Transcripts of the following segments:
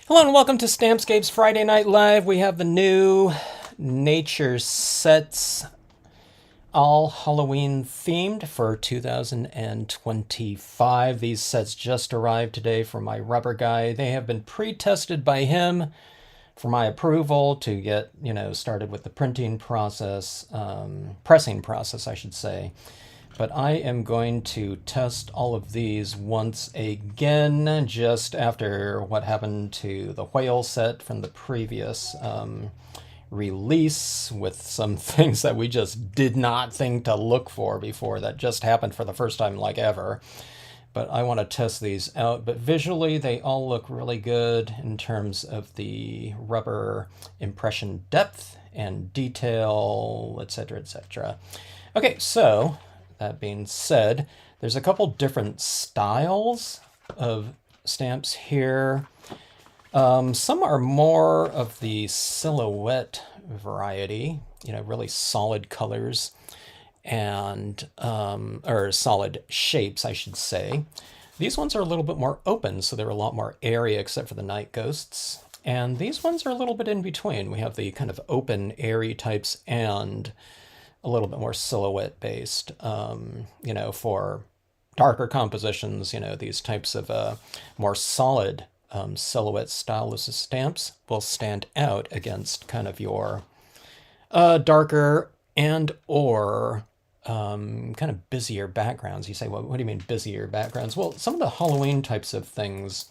Hello and welcome to Stampscapes Friday Night Live. We have the new nature sets, all Halloween themed for 2025. These sets just arrived today from my rubber guy. They have been pre-tested by him for my approval to get, started with the printing process, pressing process, I should say. But I am going to test all of these once again, just after what happened to the whale set from the previous release, with some things that we just did not think to look for before that just happened for the first time like ever. But I want to test these out. But visually, they all look really good in terms of the rubber impression depth and detail, etc., etc. Okay, so that being said, there's a couple different styles of stamps here. Some are more of the silhouette variety, really solid colors and, or solid shapes, I should say. These ones are a little bit more open, so they're a lot more airy except for the night ghosts. And these ones are a little bit in between. We have the kind of open, airy types and a little bit more silhouette based, for darker compositions, these types of more solid silhouette style of stamps will stand out against kind of your darker and or kind of busier backgrounds. You say, well, what do you mean busier backgrounds? Well, some of the Halloween types of things,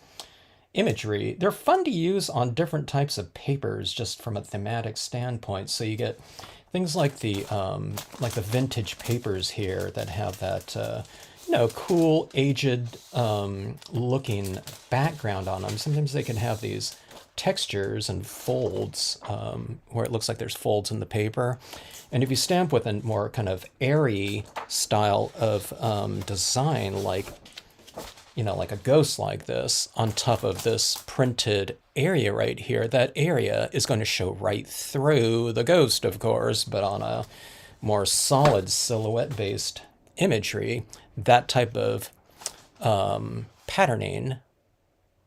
imagery, they're fun to use on different types of papers just from a thematic standpoint. So you get things like the vintage papers here that have that cool aged looking background on them. Sometimes they can have these textures and folds where it looks like there's folds in the paper. And if you stamp with a more kind of airy style of design, like a ghost like this on top of this printed area right here, that area is going to show right through the ghost, of course, but on a more solid silhouette-based imagery, that type of patterning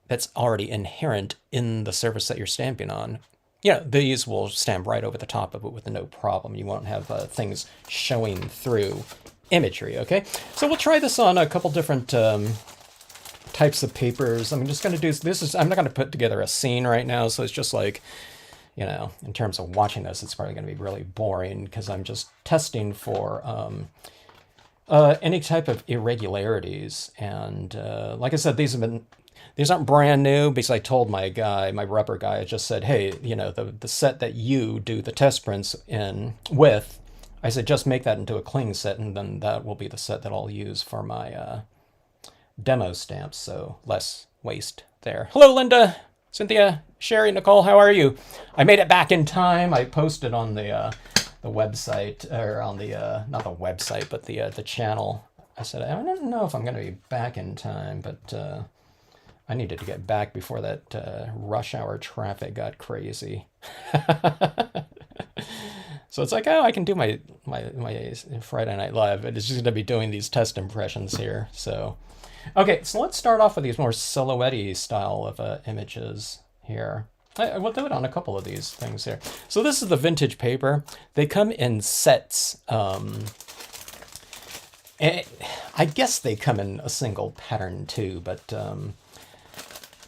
that's already inherent in the surface that you're stamping on, these will stamp right over the top of it with no problem. You won't have things showing through imagery, okay? So we'll try this on a couple different types of papers. I'm just going to do this. I'm not going to put together a scene right now, so it's just like, in terms of watching this, it's probably going to be really boring because I'm just testing for any type of irregularities. And like I said, these aren't brand new because I told my rubber guy, I just said, hey, the set that you do the test prints in with, I said, just make that into a cling set, and then that will be the set that I'll use for my demo stamps, so less waste there. Hello, Linda, Cynthia, Sherry, Nicole, how are you? I made it back in time. I posted on the website, or on the not the website, but the channel. I said, I don't know if I'm going to be back in time, but I needed to get back before that rush hour traffic got crazy. So it's like, oh, I can do my Friday Night Live. It's just going to be doing these test impressions here. So, okay, so let's start off with these more silhouette-y style of images here. We'll do it on a couple of these things here. So this is the vintage paper. They come in sets. I guess they come in a single pattern too, but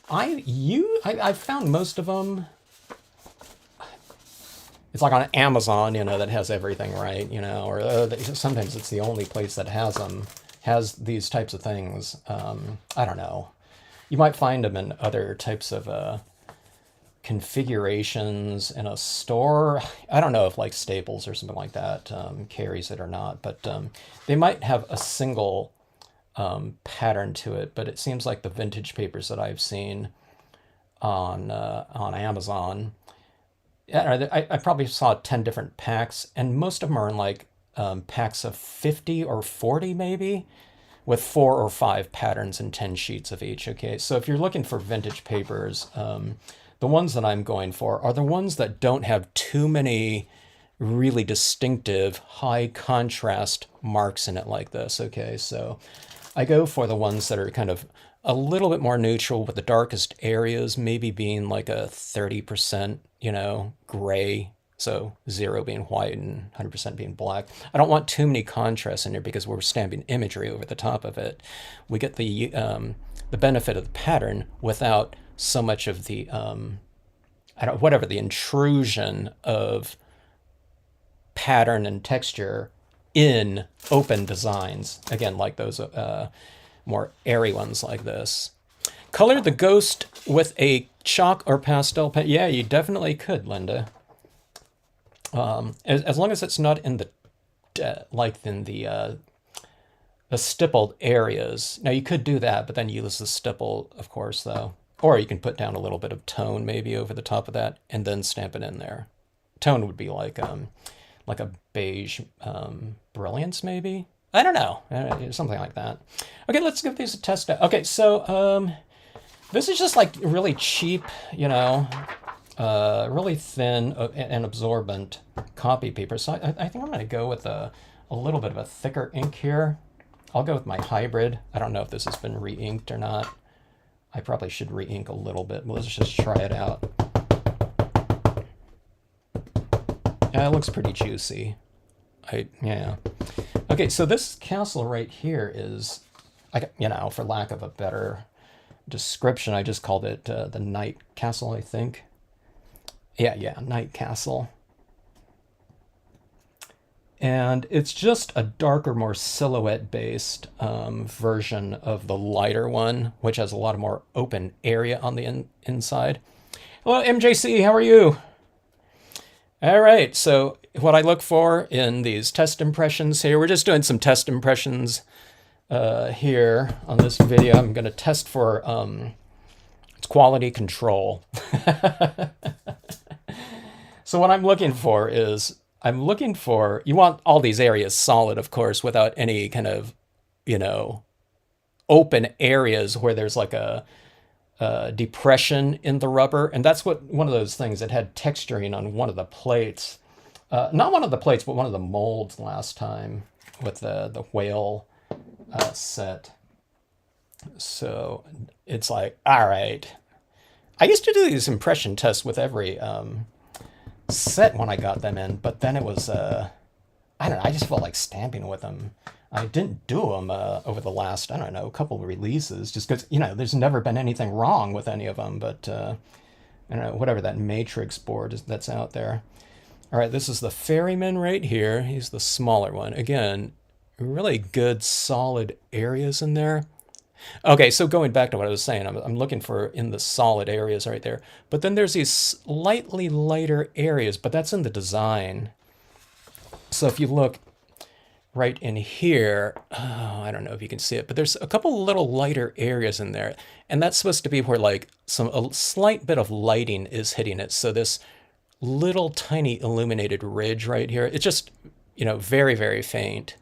I found most of them. It's like on Amazon, that has everything, right? Or sometimes it's the only place that has them, has these types of things. I don't know. You might find them in other types of configurations in a store. I don't know if like Staples or something like that carries it or not, but they might have a single pattern to it. But it seems like the vintage papers that I've seen on Amazon, I probably saw 10 different packs, and most of them are in like packs of 50 or 40 maybe, with 4 or 5 patterns and 10 sheets of each. Okay, so if you're looking for vintage papers, the ones that I'm going for are the ones that don't have too many really distinctive high contrast marks in it like this. Okay, so I go for the ones that are kind of a little bit more neutral with the darkest areas maybe being like a 30%, gray. So 0 being white and 100% being black. I don't want too many contrasts in here because we're stamping imagery over the top of it. We get the benefit of the pattern without so much of the whatever the intrusion of pattern and texture in open designs. Again, like those more airy ones like this. Color the ghost with a chalk or pastel pen. Yeah, you definitely could, Linda. As long as it's not in the the stippled areas. Now you could do that, but then you lose the stipple, of course, though. Or you can put down a little bit of tone maybe over the top of that and then stamp it in there. Tone would be like a beige brilliance, maybe. I don't know, something like that. Okay, let's give these a test out. Okay, so this is just like really cheap, really thin and absorbent copy paper. So I think I'm going to go with a little bit of a thicker ink here. I'll go with my hybrid. I don't know if this has been re-inked or not. I probably should re-ink a little bit. Let's just try it out. Yeah, it looks pretty juicy. Yeah. Okay, so this castle right here is, for lack of a better description, I just called it the Night Castle, I think. Yeah, Night Castle. And it's just a darker, more silhouette-based version of the lighter one, which has a lot of more open area on the inside. Hello, MJC, how are you? All right, so what I look for in these test impressions here, we're just doing some test impressions here on this video. I'm going to test for its quality control. So what I'm looking for is, you want all these areas solid, of course, without any kind of, open areas where there's like a depression in the rubber. And that's one of those things that had texturing on one of the plates. Not one of the plates, but one of the molds last time with the whale set. So it's like, all right. I used to do these impression tests with every set when I got them in, but then it was, I don't know, I just felt like stamping with them. I didn't do them over the last, I don't know, couple of releases, just because, there's never been anything wrong with any of them, but, I don't know, whatever that matrix board is that's out there. All right, this is the ferryman right here. He's the smaller one. Again, really good, solid areas in there. Okay, so going back to what I was saying, I'm looking for in the solid areas right there. But then there's these slightly lighter areas, but that's in the design. So if you look right in here, I don't know if you can see it, but there's a couple little lighter areas in there. And that's supposed to be where like a slight bit of lighting is hitting it. So this little tiny illuminated ridge right here, it's just, very, very faint.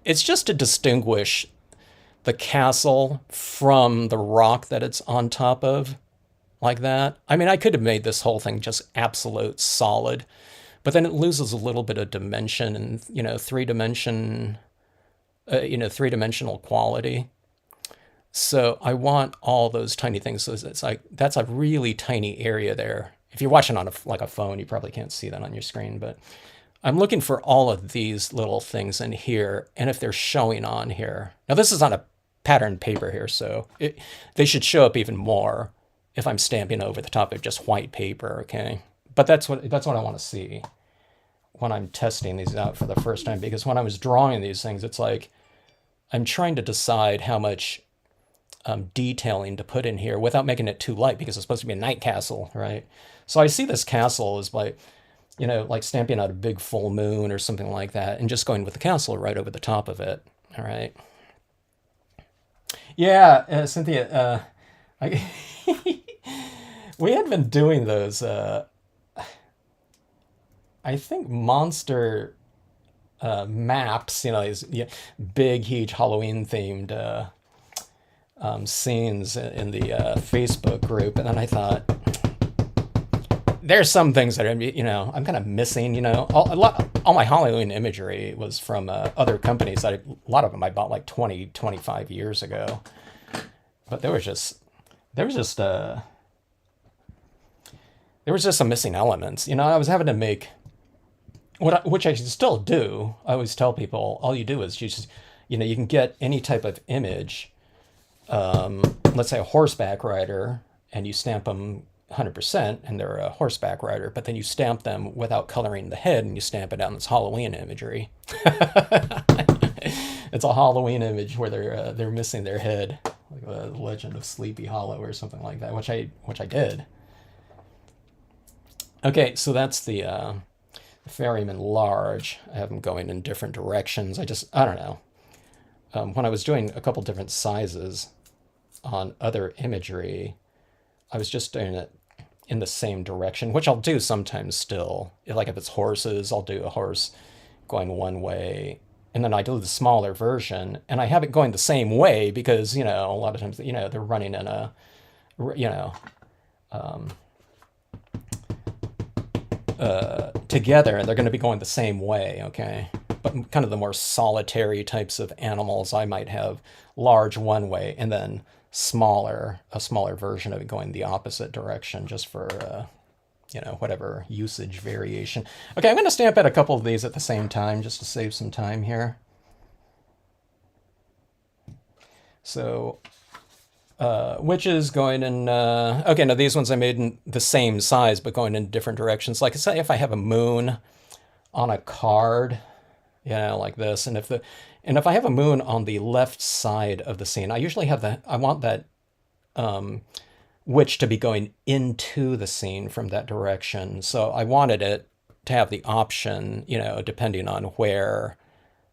It's just to distinguish the castle from the rock that it's on top of, like that. I mean, I could have made this whole thing just absolute solid, but then it loses a little bit of dimension and, three-dimensional quality. So I want all those tiny things. So it's like, that's a really tiny area there. If you're watching on a phone, you probably can't see that on your screen, but I'm looking for all of these little things in here, and if they're showing on here. Now this is on a patterned paper here, so they should show up even more if I'm stamping over the top of just white paper, okay? But that's what I want to see when I'm testing these out for the first time, because when I was drawing these things, it's like I'm trying to decide how much detailing to put in here without making it too light, because it's supposed to be a night castle, right? So I see this castle as like, like stamping out a big full moon or something like that, and just going with the castle right over the top of it, all right? Yeah, Cynthia, we had been doing those, I think monster maps, these big, huge Halloween-themed scenes in the Facebook group, and then I thought, there's some things that I'm kind of missing. All my Halloween imagery was from other companies. A lot of them I bought like 20, 25 years ago But there was just there was just some missing elements. I was having to make which I still do. I always tell people all you do is you just you can get any type of image, let's say a horseback rider, and you stamp them 100% and they're a horseback rider, but then you stamp them without coloring the head and you stamp it on this Halloween imagery. It's a Halloween image where they're missing their head, like the Legend of Sleepy Hollow or something like that, which I did. Okay, so that's the ferryman large. I have them going in different directions. I don't know. When I was doing a couple different sizes on other imagery, I was just doing it in the same direction, which I'll do sometimes still. Like if it's horses, I'll do a horse going one way, and then I do the smaller version, and I have it going the same way because a lot of times they're running in a you know together, and they're going to be going the same way. Okay, but kind of the more solitary types of animals, I might have large one way and then a smaller version of it going the opposite direction, just for whatever usage variation. Okay, I'm going to stamp out a couple of these at the same time just to save some time here. So witches going in, okay, now these ones I made in the same size but going in different directions. Like say if I have a moon on a card, like this, and if I have a moon on the left side of the scene, I usually I want that witch to be going into the scene from that direction. So I wanted it to have the option, depending on where,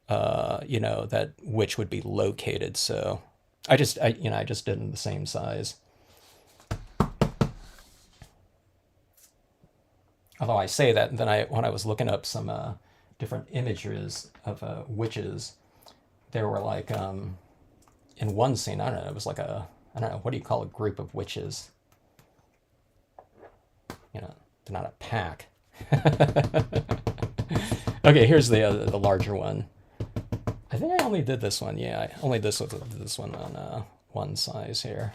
that witch would be located. So I just did in the same size. Although I say that, and then when I was looking up some different images of witches, there were like in one scene, I don't know, it was like I don't know, what do you call a group of witches? They're not a pack. Okay, here's the larger one. I think I only did this one. Yeah, I only did this one on one size here.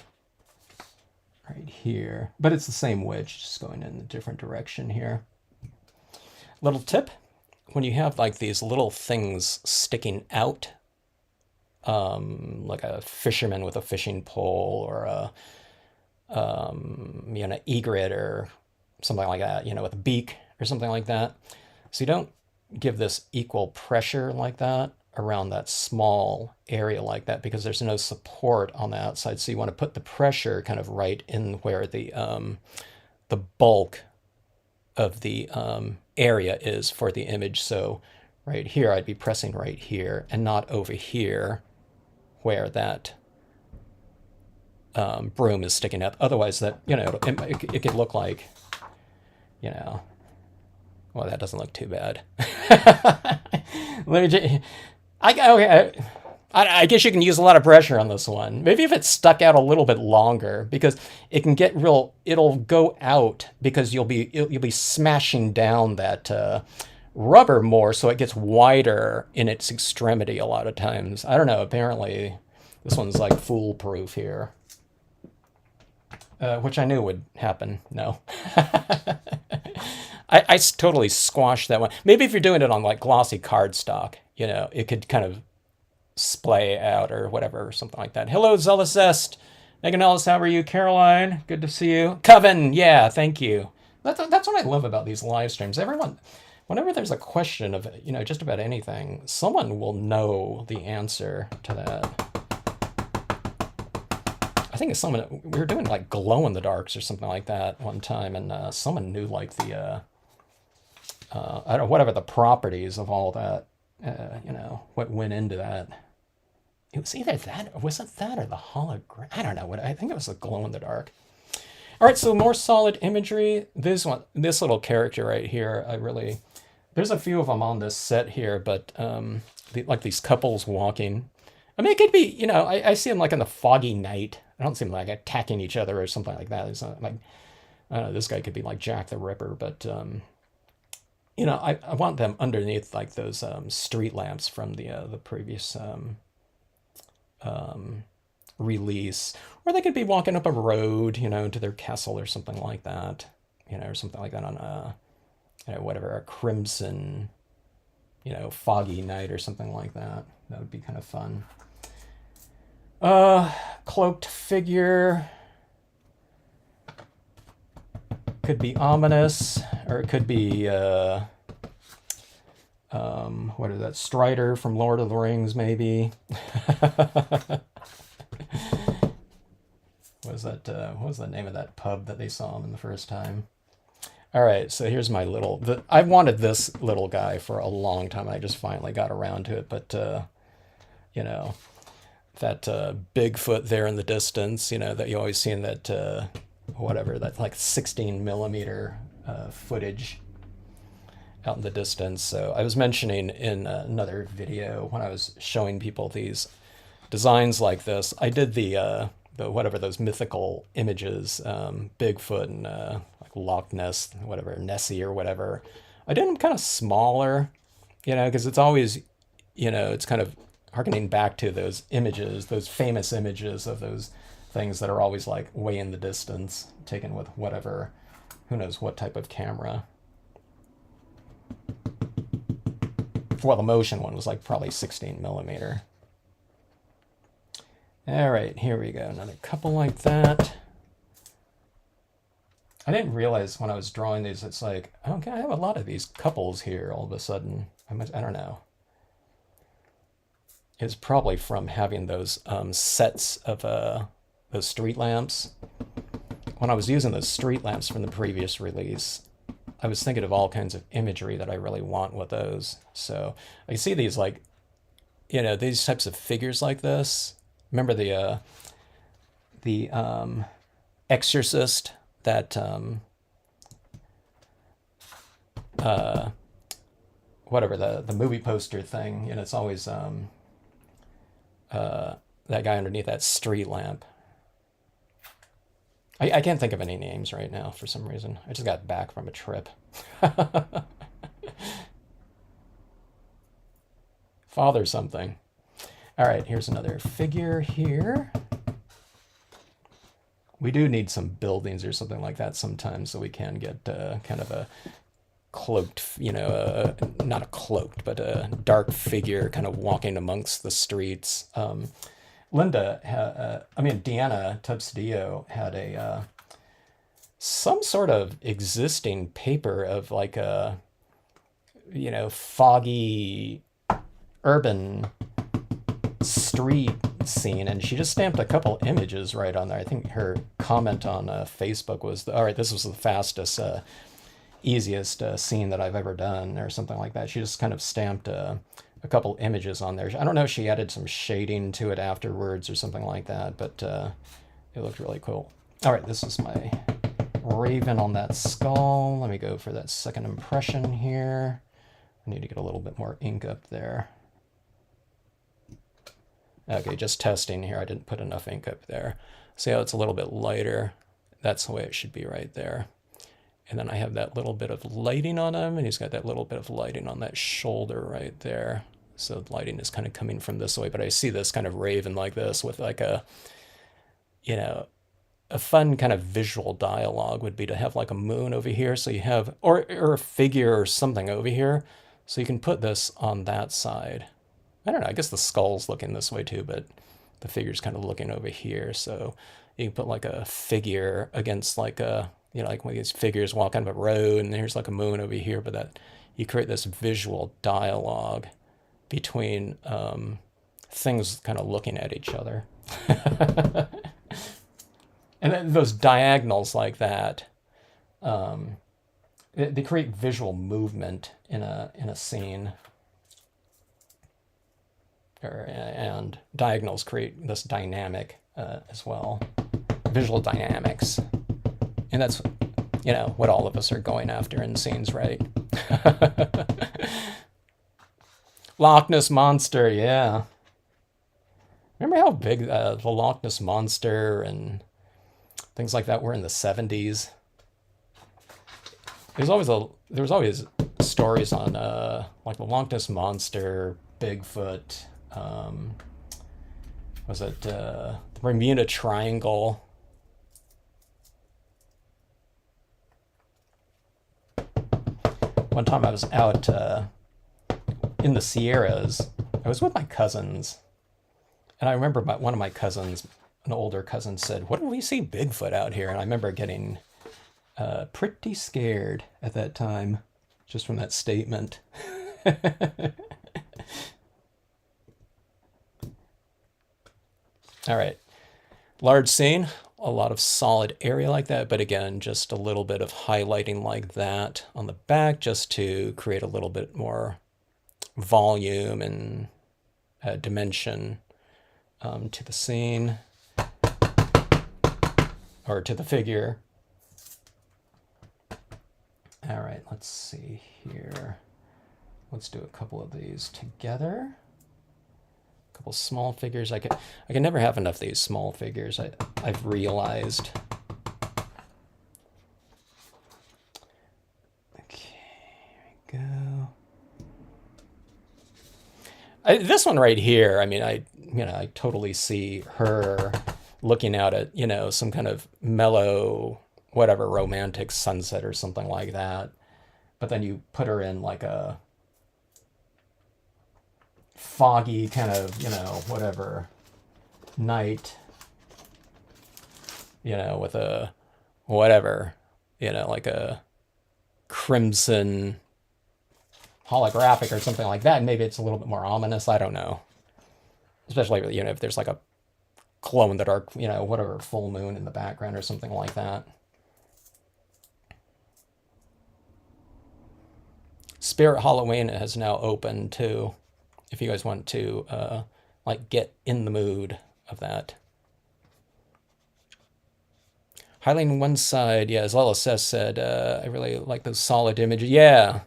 Right here. But it's the same witch, just going in a different direction here. Little tip, when you have like these little things sticking out, like a fisherman with a fishing pole, or a egret or something like that, with a beak or something like that. So you don't give this equal pressure like that around that small area like that, because there's no support on the outside. So you want to put the pressure kind of right in where the bulk of the area is for the image. So right here, I'd be pressing right here and not over here where that broom is sticking up. Otherwise, that it could look like, well, that doesn't look too bad. Let me just, I guess you can use a lot of pressure on this one. Maybe if it's stuck out a little bit longer, because it can get real. It'll go out because you'll be smashing down that rubber more, so it gets wider in its extremity a lot of times. I don't know. Apparently, this one's like foolproof here, which I knew would happen. No. I totally squashed that one. Maybe if you're doing it on like glossy cardstock, it could kind of splay out or whatever, or something like that. Hello, Zealous. Megan Ellis, how are you? Caroline, good to see you. Coven, yeah, thank you. That's what I love about these live streams. Everyone, whenever there's a question of, just about anything, someone will know the answer to that. I think it's someone, we were doing like glow in the darks or something like that one time, and someone knew like the, I don't know, whatever the properties of all that, what went into that. It was either that, was it that or the hologram? I don't know. I think it was the glow in the dark. All right, so more solid imagery. This little character right here, there's a few of them on this set here, but like these couples walking. I mean, it could be, I see them like in the foggy night. I don't see them like attacking each other or something like that. It's not like, I don't know, this guy could be like Jack the Ripper, but I want them underneath like those street lamps from the previous release. Or they could be walking up a road, to their castle or something like that, or something like that on a, whatever, a crimson, foggy night or something like that. That would be kind of fun. Cloaked figure. Could be ominous, or it could be, what is that, Strider from Lord of the Rings, maybe. What was the name of that pub that they saw him in the first time? All right, so here's my I wanted this little guy for a long time. I just finally got around to it, but, that Bigfoot there in the distance, that you always see in that, that's like 16 millimeter footage out in the distance. So I was mentioning in another video when I was showing people these designs like this, I did the whatever, those mythical images, Bigfoot and like Loch Ness, whatever, Nessie or whatever. I did them kind of smaller, because it's always, it's kind of harkening back to those images, those famous images of those things that are always like way in the distance, taken with whatever, who knows what type of camera. Well, the motion one was like probably 16 millimeter. All right, here we go. Another couple like that. I didn't realize when I was drawing these, it's like, okay, I have a lot of these couples here all of a sudden. I don't know. It's probably from having those sets of those street lamps. When I was using those street lamps from the previous release, I was thinking of all kinds of imagery that I really want with those. So I see these like, these types of figures like this. Remember the Exorcist, that whatever, the movie poster thing, it's always that guy underneath that street lamp. I can't think of any names right now for some reason. I just got back from a trip. Father something. All right, here's another figure here. We do need some buildings or something like that sometimes, so we can get kind of a cloaked, not a cloaked, but a dark figure kind of walking amongst the streets. Deanna Tubbs-Dio had a some sort of existing paper of like a, foggy urban street scene, and she just stamped a couple images right on there. I think her comment on Facebook was, all right, this was the fastest, easiest scene that I've ever done, or something like that. She just kind of stamped a couple images on there. I don't know if she added some shading to it afterwards or something like that, but it looked really cool. All right, this is my raven on that skull. Let me go for that second impression here. I need to get a little bit more ink up there. Okay, just testing here. I didn't put enough ink up there. See how it's a little bit lighter? That's the way it should be right there. And then I have that little bit of lighting on him, and he's got that little bit of lighting on that shoulder right there. So the lighting is kind of coming from this way, but I see this kind of raven like this with like a, a fun kind of visual dialogue would be to have like a moon over here. So you have, or a figure or something over here. So you can put this on that side. I don't know, I guess the skull's looking this way too, but the figure's kind of looking over here. So you can put like a figure against like a, like one of these figures walking up a road, and there's like a moon over here, but that you create this visual dialogue between things kind of looking at each other. And then those diagonals like that, they create visual movement in a scene. And diagonals create this dynamic as well, visual dynamics. And that's, what all of us are going after in scenes, right? Loch Ness Monster, yeah. Remember how big the Loch Ness Monster and things like that were in the 70s? There was always stories on like the Loch Ness Monster, Bigfoot, was it the Bermuda Triangle. One time I was out in the Sierras. I was with my cousins, and I remember one of my cousins, an older cousin, said, "What do we see Bigfoot out here?" And I remember getting pretty scared at that time, just from that statement. All right, large scene, a lot of solid area like that, but again, just a little bit of highlighting like that on the back just to create a little bit more volume and dimension to the scene or to the figure. All right, let's see here. Let's do a couple of these together. A couple small figures. I can never have enough of these small figures. I've realized. Okay, here we go. This one right here, I mean, I totally see her looking out at, some kind of mellow, whatever, romantic sunset or something like that. But then you put her in like a foggy kind of, whatever, night, with a, whatever, like a crimson holographic or something like that. Maybe it's a little bit more ominous. I don't know. Especially, if there's like a glow in the dark, whatever, full moon in the background or something like that. Spirit Halloween has now opened too, if you guys want to like get in the mood of that. Highlighting one side, yeah, as Lola said, I really like those solid images. Yeah,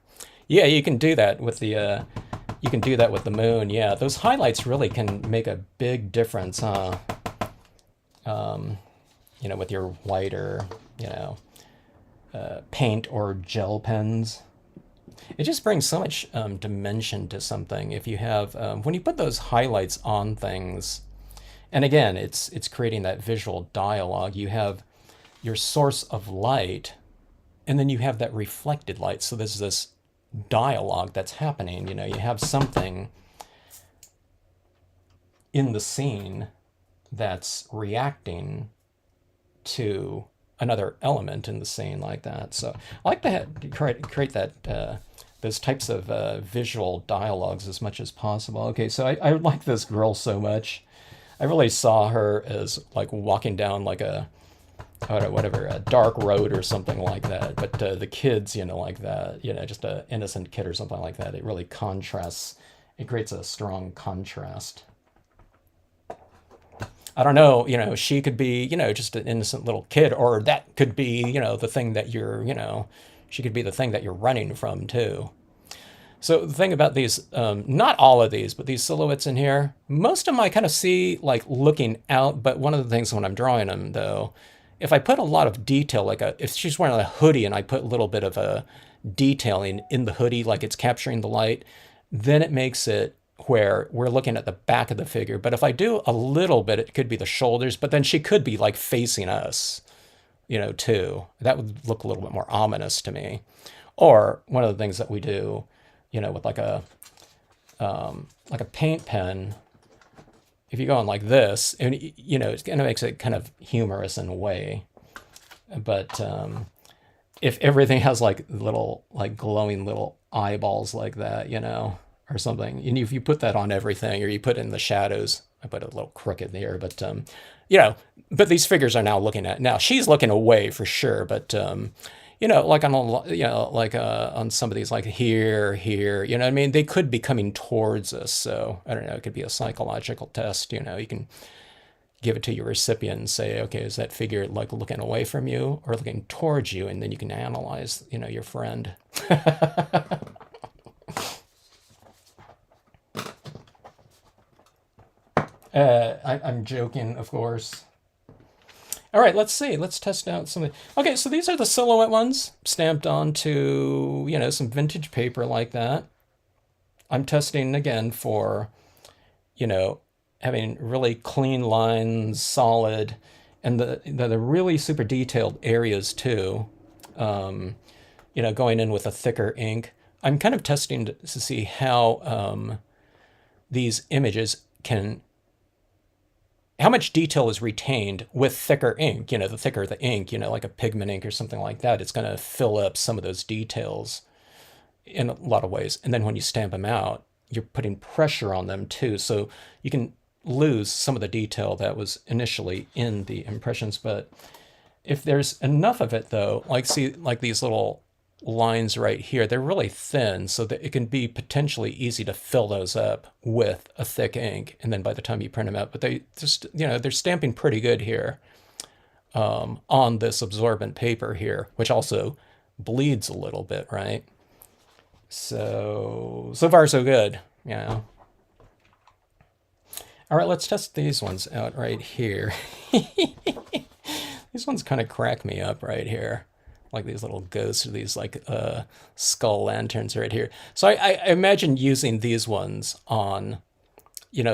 you can do that with the moon. Yeah, those highlights really can make a big difference, huh? With your whiter, paint or gel pens. It just brings so much dimension to something if you have when you put those highlights on things. And again, it's creating that visual dialogue. You have your source of light, and then you have that reflected light. So there's this dialogue that's happening. You have something in the scene that's reacting to another element in the scene like that. So I like to create that those types of visual dialogues as much as possible. Okay, so I like this girl so much. I really saw her as like walking down like a dark road or something like that. But the kids, like that, just an innocent kid or something like that. It really contrasts. It creates a strong contrast. I don't know, she could be, just an innocent little kid, or that could be, the thing that she could be the thing that you're running from too. So the thing about these, not all of these, but these silhouettes in here, most of them I kind of see like looking out, but one of the things when I'm drawing them though, if I put a lot of detail, if she's wearing a hoodie and I put a little bit of a detailing in the hoodie, like it's capturing the light, then it makes it where we're looking at the back of the figure. But if I do a little bit, it could be the shoulders, but then she could be like facing us, too. That would look a little bit more ominous to me. Or one of the things that we do, with like a paint pen, if you go on like this, and it kind of makes it kind of humorous in a way. But if everything has like little, like glowing little eyeballs like that, or something, and if you put that on everything, or you put it in the shadows, I put a little crooked there, but but these figures are now looking at, now she's looking away for sure, but like on on some of these, like here, what I mean, they could be coming towards us. So I don't know, it could be a psychological test. You can give it to your recipient and say, okay, is that figure like looking away from you or looking towards you? And then you can analyze, your friend. I'm joking, of course. All right, let's see. Let's test out something. Okay, so these are the silhouette ones stamped onto, some vintage paper like that. I'm testing again for, having really clean lines, solid, and the really super detailed areas too. Going in with a thicker ink. I'm kind of testing to see how these images can, how much detail is retained with thicker ink. The thicker the ink, like a pigment ink or something like that, it's going to fill up some of those details in a lot of ways. And then when you stamp them out, you're putting pressure on them too. So you can lose some of the detail that was initially in the impressions. But if there's enough of it though, like see, like these little lines right here, they're really thin so that it can be potentially easy to fill those up with a thick ink. And then by the time you print them out, but they just, they're stamping pretty good here on this absorbent paper here, which also bleeds a little bit, right? So far so good, All right, let's test these ones out right here. These ones kind of crack me up right here. Like these little ghosts, or these like skull lanterns right here. So I imagine using these ones on,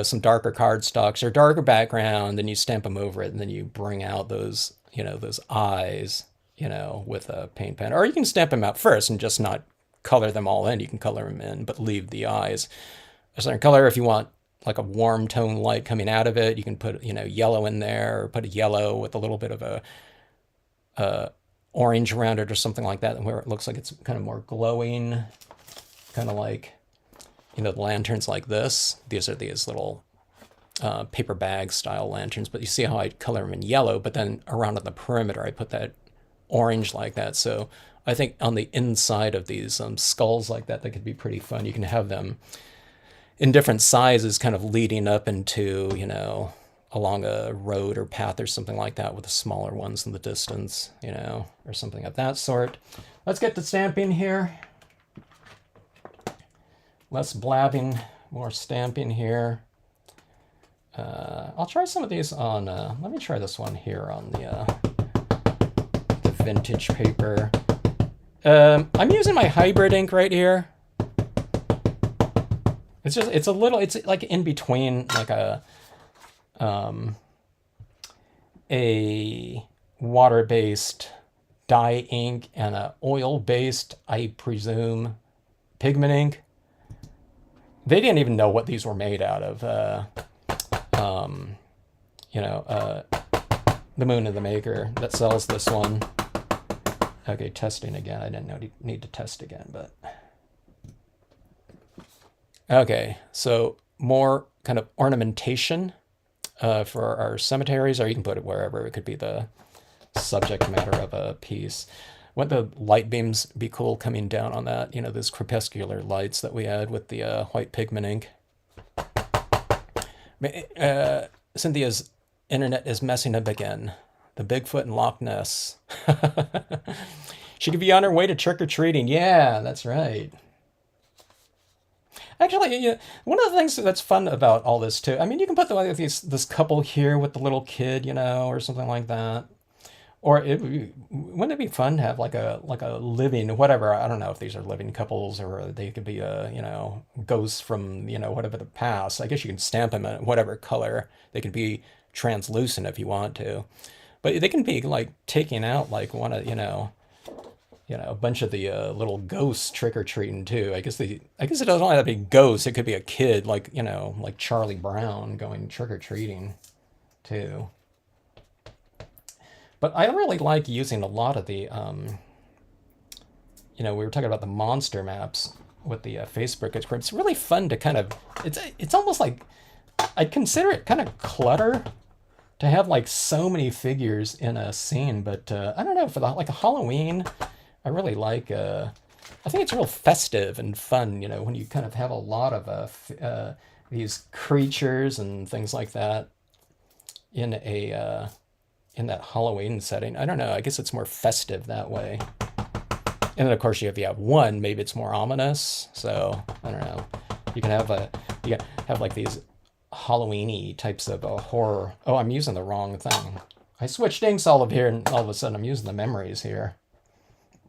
some darker cardstocks or darker background, and you stamp them over it, and then you bring out those, those eyes, with a paint pen. Or you can stamp them out first and just not color them all in. You can color them in, but leave the eyes a certain color. If you want like a warm tone light coming out of it, you can put, yellow in there, or put a yellow with a little bit of a orange around it or something like that, where it looks like it's kind of more glowing, kind of like, the lanterns like this. These are these little paper bag style lanterns, but you see how I color them in yellow, but then around on the perimeter I put that orange like that. So I think on the inside of these skulls like that, they could be pretty fun. You can have them in different sizes, kind of leading up into, along a road or path or something like that, with the smaller ones in the distance, or something of that sort. Let's get to stamping here. Less blabbing, more stamping here. I'll try some of these on, let me try this one here on the vintage paper. I'm using my hybrid ink right here. It's like in between like a water-based dye ink and a oil-based, I presume, pigment ink. They didn't even know what these were made out of. The Moon and the Maker that sells this one. Okay, testing again. I didn't need to test again, but... Okay, so more kind of ornamentation for our cemeteries, or you can put it wherever. It could be the subject matter of a piece. Wouldn't the light beams be cool coming down on that? Those crepuscular lights that we had with the white pigment ink. Cynthia's internet is messing up again. The Bigfoot in Loch Ness. She could be on her way to trick-or-treating. Yeah, that's right. Actually, one of the things that's fun about all this too, I mean, you can put this couple here with the little kid, or something like that. Or wouldn't it be fun to have like a living, whatever, I don't know if these are living couples or they could be ghosts from, whatever the past. I guess you can stamp them in whatever color. They can be translucent if you want to. But they can be like taking out like one of, a bunch of the little ghosts trick-or-treating too. I guess it doesn't only have to be ghosts. It could be a kid like, like Charlie Brown going trick-or-treating too. But I really like using a lot of the, we were talking about the monster maps with the Facebook. It's really fun to kind of, it's almost like, I'd consider it kind of clutter to have like so many figures in a scene. But I don't know, for like a Halloween, I really like, I think it's real festive and fun, when you kind of have a lot of these creatures and things like that in that Halloween setting. I don't know, I guess it's more festive that way. And then of course if you have one, maybe it's more ominous. So I don't know. You can have like these Halloween-y types of horror. Oh, I'm using the wrong thing. I switched inks all of here, and all of a sudden I'm using the memories here.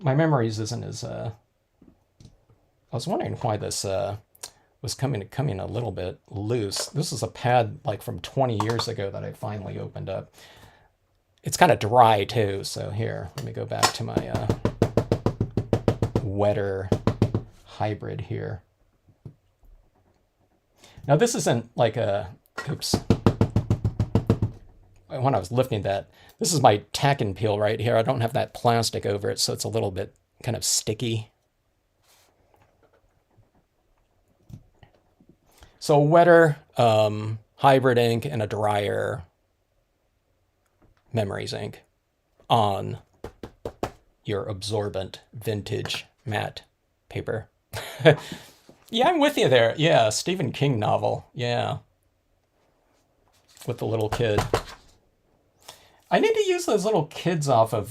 My memories isn't as I was wondering why this was coming a little bit loose. This is a pad like from 20 years ago that I finally opened up. It's kind of dry too, so here, let me go back to my wetter hybrid here. Now this isn't like a, oops, when I was lifting that, this is my tack and peel right here. I don't have that plastic over it, so it's a little bit kind of sticky. So a wetter hybrid ink and a drier Memories ink on your absorbent vintage matte paper. Yeah, I'm with you there. Yeah, Stephen King novel. Yeah, with the little kid. I need to use those little kids off of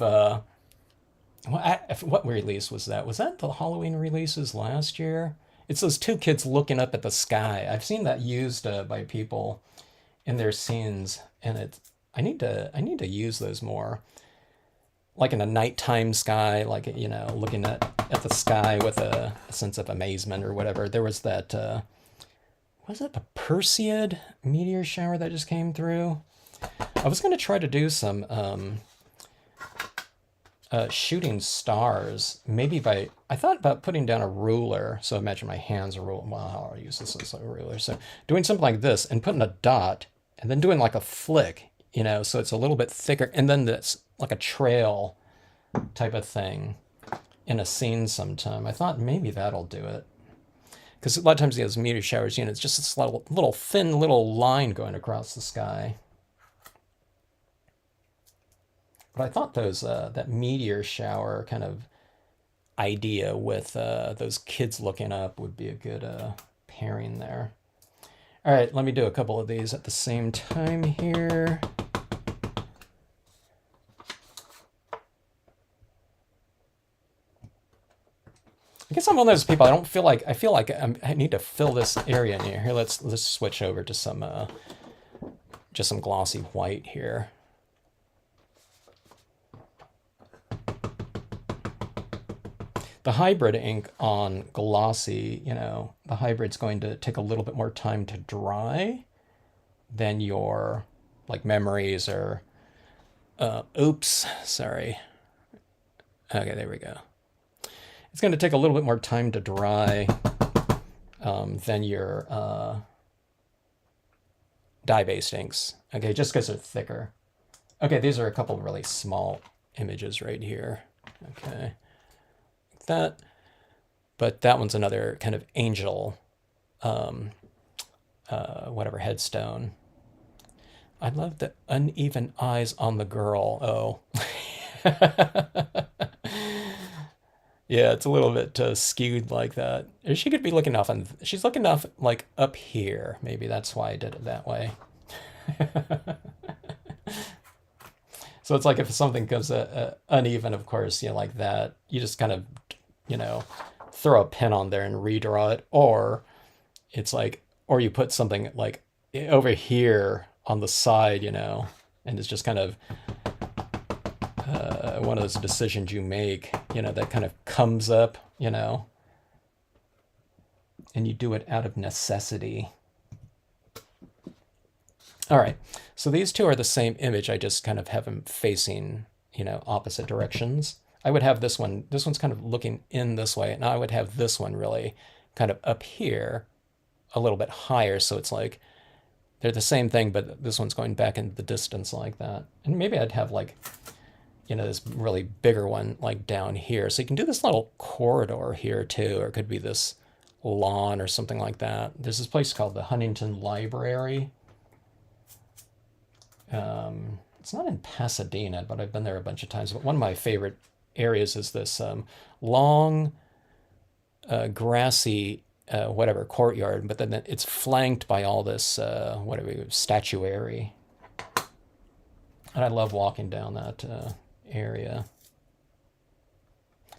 what release was that? Was that the Halloween releases last year? It's those two kids looking up at the sky. I've seen that used by people in their scenes, and I need to use those more, like in a nighttime sky, like looking at the sky with a sense of amazement or whatever. There was that was it the Perseid meteor shower that just came through? I was going to try to do some shooting stars, maybe I thought about putting down a ruler. So imagine my hands are ruling. Well, I'll use this as a ruler. So doing something like this and putting a dot and then doing like a flick, so it's a little bit thicker. And then that's like a trail type of thing in a scene sometime. I thought maybe that'll do it. Because a lot of times those meteor showers, it's just this little thin little line going across the sky. But I thought that meteor shower kind of idea with those kids looking up would be a good pairing there. All right, let me do a couple of these at the same time here. I guess I'm one of those people. I feel like I need to fill this area in here. Here, let's switch over to some just some glossy white here. The hybrid ink on glossy, the hybrid's going to take a little bit more time to dry than your like Memories or oops, sorry. Okay, there we go. It's going to take a little bit more time to dry than your dye-based inks. Okay, just because they're thicker. Okay, these are a couple of really small images right here. Okay. That, but that one's another kind of angel, whatever, headstone. I love the uneven eyes on the girl. Oh. Yeah, it's a little bit skewed like that. She could be looking off on, she's looking off like up here. Maybe that's why I did it that way. So it's like if something comes uneven, of course, like that, you just kind of, throw a pen on there and redraw it. Or it's like, or you put something like over here on the side, and it's just kind of one of those decisions you make, that kind of comes up, and you do it out of necessity. All right, so these two are the same image. I just kind of have them facing, opposite directions. I would have this one's kind of looking in this way, and I would have this one really kind of up here, a little bit higher, so it's like they're the same thing, but this one's going back into the distance like that. And maybe I'd have like, this really bigger one like down here. So you can do this little corridor here too, or it could be this lawn or something like that. There's this place called the Huntington Library. It's not in Pasadena, but I've been there a bunch of times. But one of my favorite areas is this long, grassy, courtyard. But then it's flanked by all this, statuary. And I love walking down that area.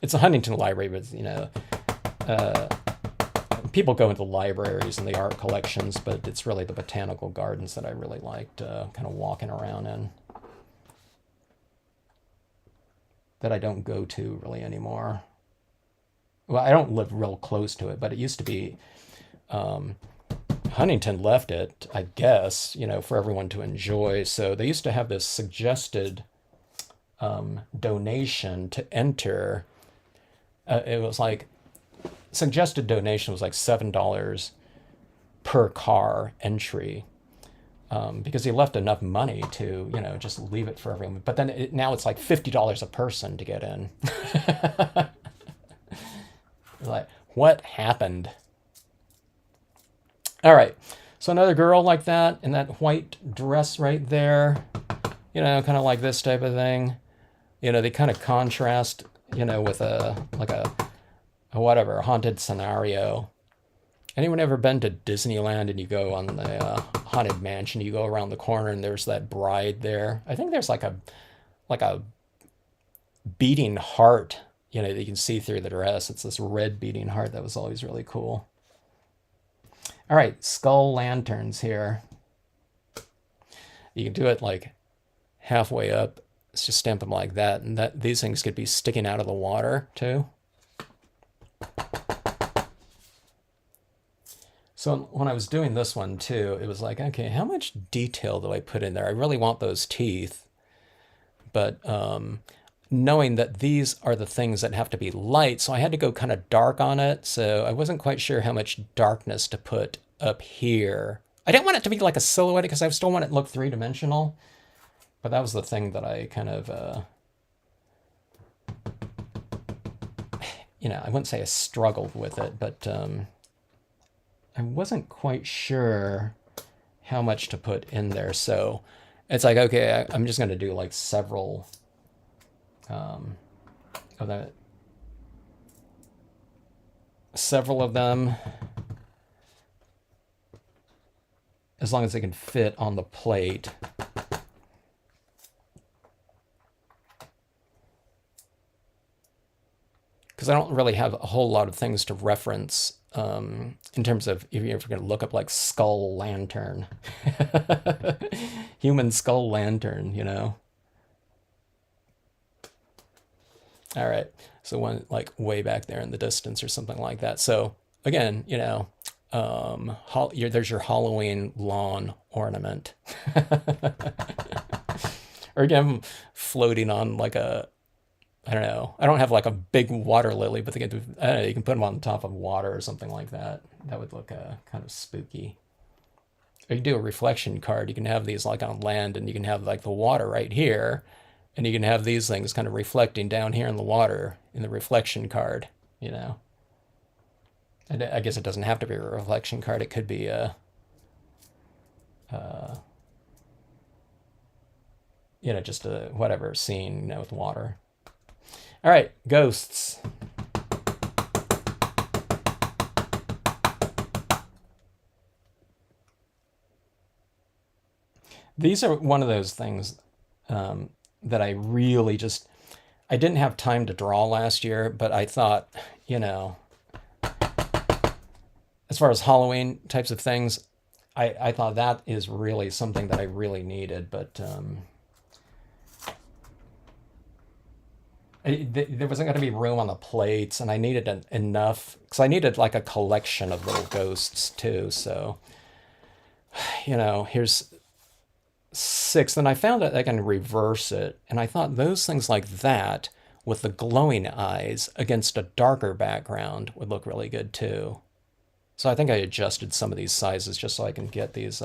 It's a Huntington Library, but people go into libraries and the art collections, but it's really the botanical gardens that I really liked kind of walking around in, that I don't go to really anymore. Well, I don't live real close to it, but it used to be Huntington left it, I guess, for everyone to enjoy. So they used to have this suggested donation to enter. It was like suggested donation was like $7 per car entry, because he left enough money to just leave it for everyone. But then now it's like $50 a person to get in. Like, what happened? All right, so another girl like that in that white dress right there, kind of like this type of thing. They kind of contrast, with a whatever, a haunted scenario. Anyone ever been to Disneyland and you go on the haunted mansion, you go around the corner and there's that bride there? I think there's like a beating heart, that you can see through the dress. It's this red beating heart that was always really cool. All right, skull lanterns here. You can do it like halfway up. Let's just stamp them like that, and these things could be sticking out of the water too. So when I was doing this one too, it was like, okay, how much detail do I put in there? I really want those teeth, but knowing that these are the things that have to be light, so I had to go kind of dark on it. So I wasn't quite sure how much darkness to put up here. I didn't want it to be like a silhouette because I still want it to look three-dimensional. But that was the thing that I kind of, I wouldn't say I struggled with it, but I wasn't quite sure how much to put in there. So it's like, okay, I'm just going to do like several of them, as long as they can fit on the plate. Because I don't really have a whole lot of things to reference in terms of if you're ever going to look up like skull lantern, human skull lantern, All right, so one like way back there in the distance or something like that. So again, there's your Halloween lawn ornament, or again floating on like a, I don't know. I don't have like a big water lily, but I don't know, you can put them on top of water or something like that. That would look kind of spooky. Or you do a reflection card. You can have these like on land, and you can have like the water right here, and you can have these things kind of reflecting down here in the water in the reflection card. And I guess it doesn't have to be a reflection card. It could be a, just a whatever scene, with water. All right, ghosts. These are one of those things that I really I didn't have time to draw last year, but I thought, as far as Halloween types of things, I thought that is really something that I really needed, but there wasn't going to be room on the plates, and I needed enough, because I needed like a collection of little ghosts too. So, here's 6. Then I found that I can reverse it, and I thought those things like that with the glowing eyes against a darker background would look really good too. So I think I adjusted some of these sizes just so I can get these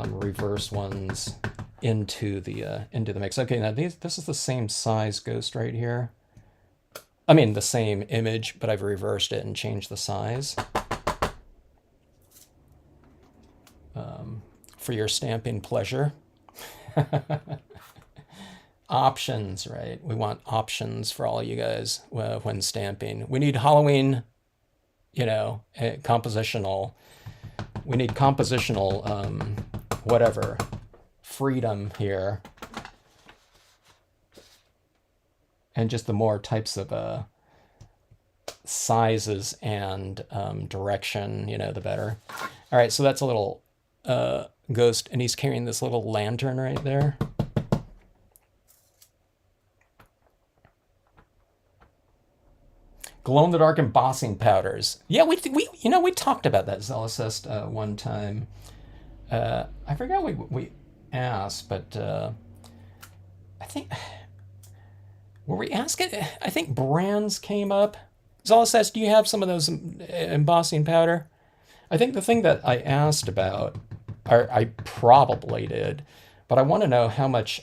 reverse ones into the mix. Okay, now this is the same size ghost right here. I mean the same image, but I've reversed it and changed the size. For your stamping pleasure. Options, right? We want options for all you guys when stamping. We need Halloween, compositional. We need compositional, whatever, freedom here. And just the more types of sizes and direction, the better. All right, so that's a little ghost, and he's carrying this little lantern right there. Glow-in-the-dark embossing powders. Yeah, we talked about that Zelicist one time. I forgot we asked, but I think were we asking? I think brands came up. Zelicist, do you have some of those embossing powder? I think the thing that I asked about, or I probably did, but I want to know how much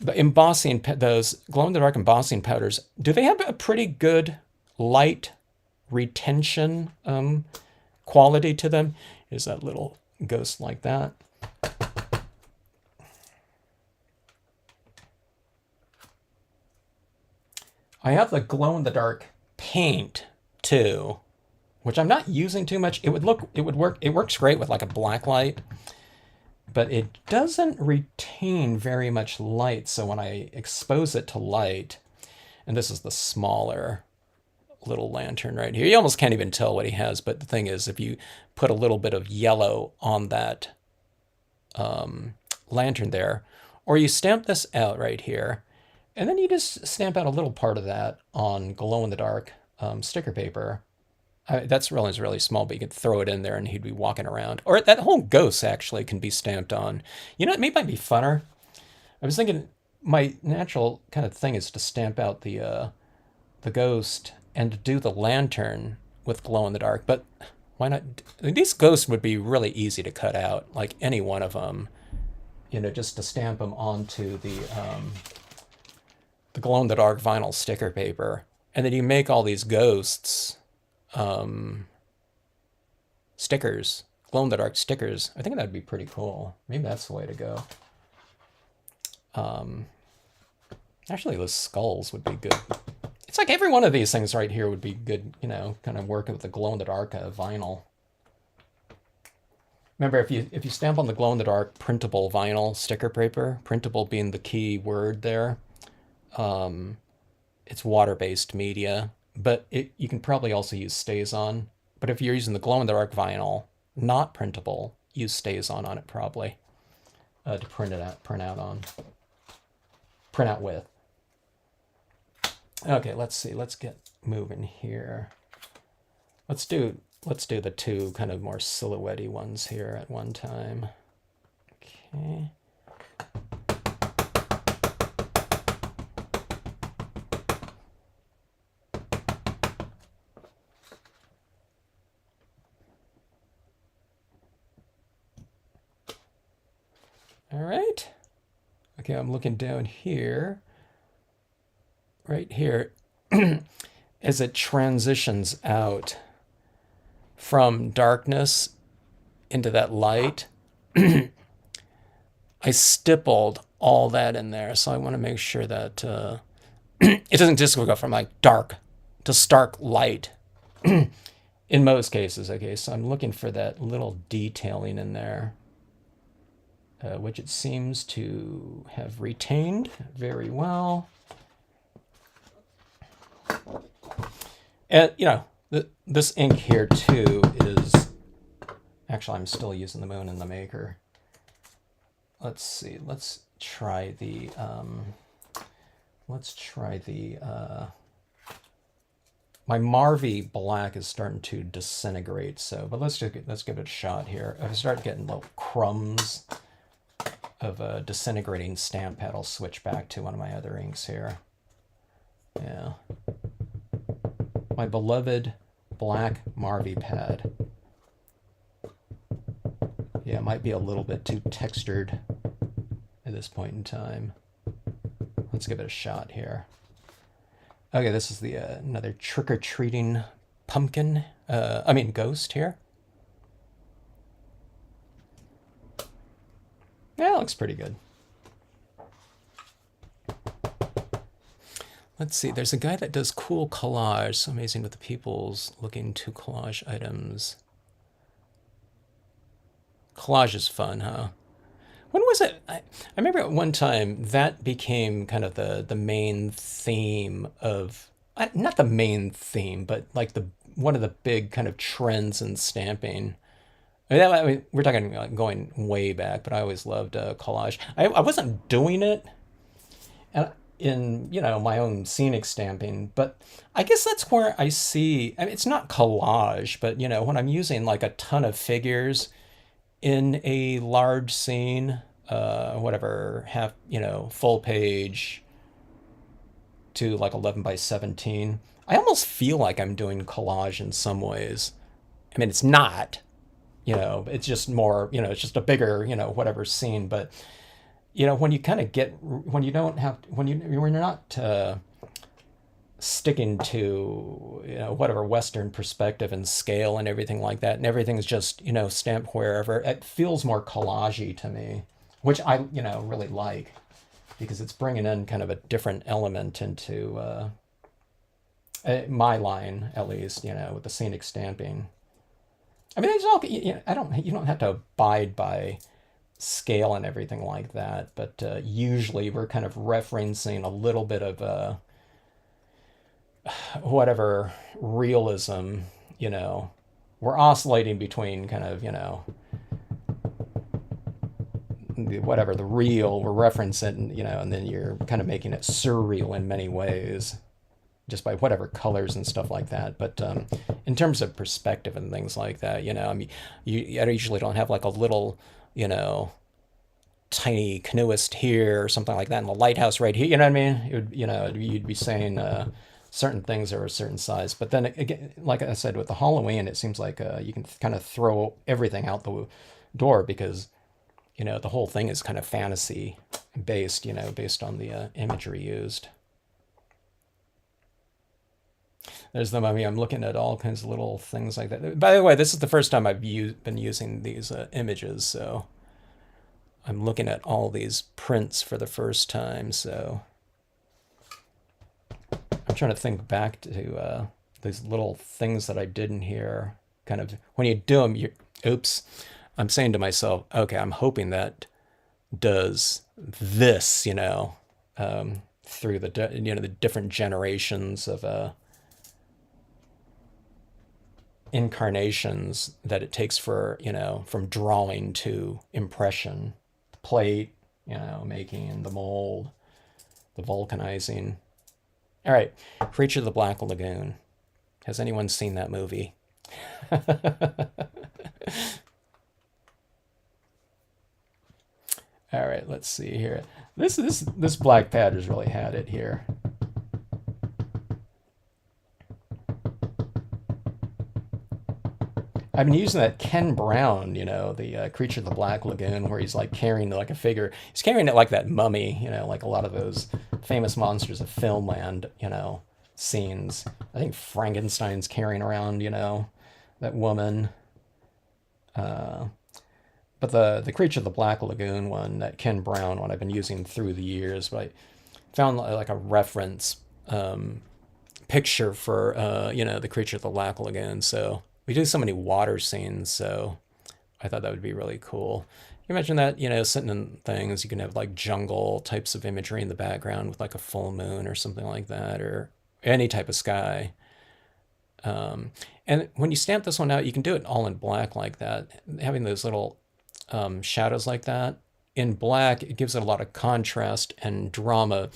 the embossing, those glow in the dark embossing powders, do they have a pretty good light retention quality to them? Is that little ghost like that? I have the glow in the dark paint too, which I'm not using too much. It works great with like a black light, but it doesn't retain very much light. So when I expose it to light, and this is the smaller little lantern right here, you almost can't even tell what he has. But the thing is, if you put a little bit of yellow on that lantern there, or you stamp this out right here, and then you just stamp out a little part of that on glow-in-the-dark sticker paper. That's really small, but you could throw it in there and he'd be walking around. Or that whole ghost actually can be stamped on. You know, it might be funner. I was thinking my natural kind of thing is to stamp out the ghost and to do the lantern with glow-in-the-dark. But why not? These ghosts would be really easy to cut out, like any one of them. You know, just to stamp them onto the glow-in-the-dark vinyl sticker paper. And then you make all these ghosts stickers, glow-in-the-dark stickers. I think that'd be pretty cool. Maybe that's the way to go. Actually, those skulls would be good. It's like every one of these things right here would be good, you know, kind of working with the glow-in-the-dark vinyl. Remember, if you stamp on the glow-in-the-dark printable vinyl sticker paper, printable being the key word there, it's water-based media, but you can probably also use StazOn. But if you're using the glow-in-the-dark vinyl, not printable, use StazOn on it probably to print out with. Okay, let's see. Let's get moving here. Let's do the two kind of more silhouette-y ones here at one time. Okay. All right. Okay, I'm looking down here. Right here, as it transitions out from darkness into that light, I stippled all that in there. So I want to make sure that it doesn't just go from like dark to stark light in most cases. Okay, so I'm looking for that little detailing in there, which it seems to have retained very well. And, you know, this ink here, too, is... Actually, I'm still using the Moon in the Maker. Let's see. Let's try the... my Marvy black is starting to disintegrate, so... But let's give it a shot here. If I start getting little crumbs of disintegrating stamp pad, I'll switch back to one of my other inks here. Yeah. My beloved black Marvy pad. Yeah, it might be a little bit too textured at this point in time. Let's give it a shot here. Okay, this is the another trick-or-treating pumpkin. Ghost here. Yeah, it looks pretty good. Let's see, there's a guy that does cool collage. So amazing with the people's looking to collage items. Collage is fun, huh? When was it? I remember at one time that became kind of the main theme of, not the main theme, but like one of the big kind of trends in stamping. We're talking going way back, but I always loved collage. I wasn't doing it, and in, my own scenic stamping. But I guess that's where I see, I mean, it's not collage, but when I'm using like a ton of figures in a large scene, whatever, half, full page to like 11 by 17, I almost feel like I'm doing collage in some ways. I mean, it's not, it's just more, it's just a bigger, whatever scene. But, when you kind of get, when you don't have, when you're not sticking to, whatever Western perspective and scale and everything like that, and everything's just, stamped wherever, it feels more collagey to me, which I, really like, because it's bringing in kind of a different element into my line, at least, with the scenic stamping. I mean, it's all, you don't have to abide by scale and everything like that, but usually we're kind of referencing a little bit of whatever realism, you know, we're oscillating between kind of, whatever the real we're referencing, and then you're kind of making it surreal in many ways just by whatever colors and stuff like that. But in terms of perspective and things like that, I mean, I usually don't have like a little, you know, tiny canoeist here or something like that, in the lighthouse right here. You know what I mean? It would, you'd be saying certain things are a certain size. But then again, like I said, with the Halloween, it seems like you can kind of throw everything out the door because the whole thing is kind of fantasy based, based on the imagery used. There's the mummy. I'm looking at all kinds of little things like that. By the way, this is the first time I've been using these images, so I'm looking at all these prints for the first time. So I'm trying to think back to these little things that I did in here. Kind of when you do them, oops. I'm saying to myself, okay, I'm hoping that does this, through the different generations of incarnations that it takes for, from drawing to impression, the plate, making the mold, the vulcanizing. All right, Creature of the Black Lagoon. Has anyone seen that movie? All right, let's see here. This black pad has really had it here. I've been using that Ken Brown, the Creature of the Black Lagoon, where he's like carrying like a figure. He's carrying it like that mummy, like a lot of those famous monsters of filmland, scenes. I think Frankenstein's carrying around, that woman. But the Creature of the Black Lagoon one, that Ken Brown one, I've been using through the years, but I found like a reference picture for the Creature of the Black Lagoon. So we do so many water scenes, so I thought that would be really cool. You imagine that, sitting in things, you can have like jungle types of imagery in the background with like a full moon or something like that, or any type of sky. And when you stamp this one out, you can do it all in black like that, having those little shadows like that. In black, it gives it a lot of contrast and drama.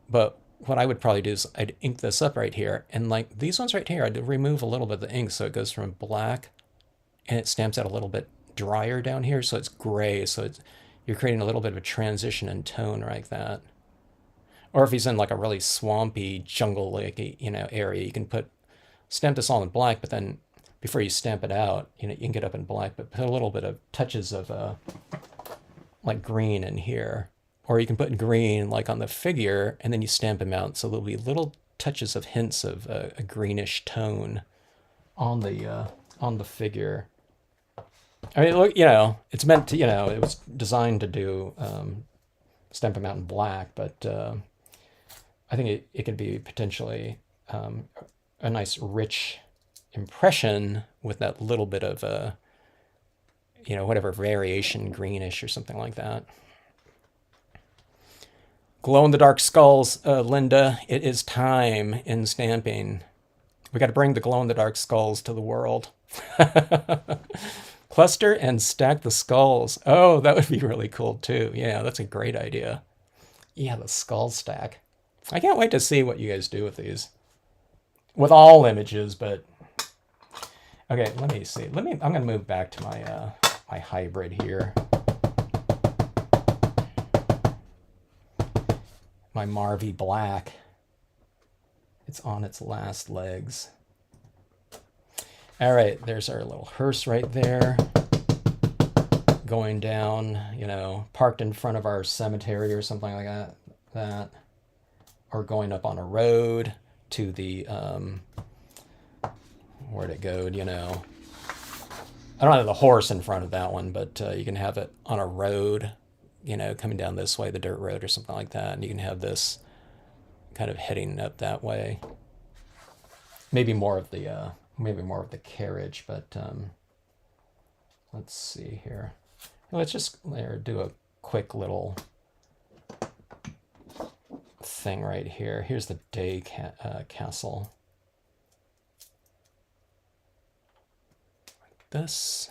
But what I would probably do is I'd ink this up right here. And like these ones right here, I'd remove a little bit of the ink so it goes from black and it stamps out a little bit drier down here. So it's gray. So you're creating a little bit of a transition in tone like that. Or if he's in like a really swampy jungle like area, you can stamp this all in black, but then before you stamp it out, you can get up in black, but put a little bit of touches of like green in here. Or you can put green like on the figure and then you stamp him out. So there'll be little touches of hints of a greenish tone on the figure. I mean, look, it's meant to, it was designed to do stamp him out in black, but I think it could be potentially a nice rich impression with that little bit of whatever variation, greenish or something like that. Glow-in-the-dark skulls, Linda. It is time in stamping. We got to bring the glow-in-the-dark skulls to the world. Cluster and stack the skulls. Oh, that would be really cool too. Yeah, that's a great idea. Yeah, the skull stack. I can't wait to see what you guys do with these. With all images, but... Okay, let me see. I'm going to move back to my, my hybrid here. My Marvy Black. It's on its last legs. All right, there's our little hearse right there. Going down, you know, parked in front of our cemetery or something like that. Or going up on a road to the, where'd it go, you know. I don't have the horse in front of that one, but you can have it on a road, you know, coming down this way, the dirt road or something like that. And you can have this kind of heading up that way. Maybe more of the carriage, but let's see here. Let's just do a quick little thing right here. Here's the day castle. Like this.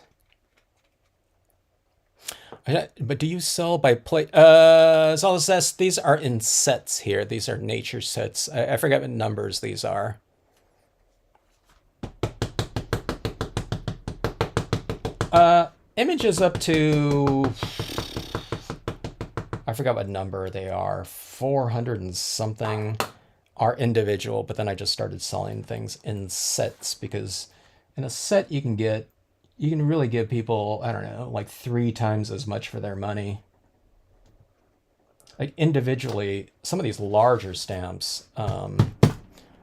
But do you sell by plate? So says these are in sets here. These are nature sets. I forget what numbers these are. Images up to, I forgot what number they are, 400 and something are individual, but then I just started selling things in sets because in a set you can really give people, I don't know, like 3 times as much for their money. Like individually, some of these larger stamps,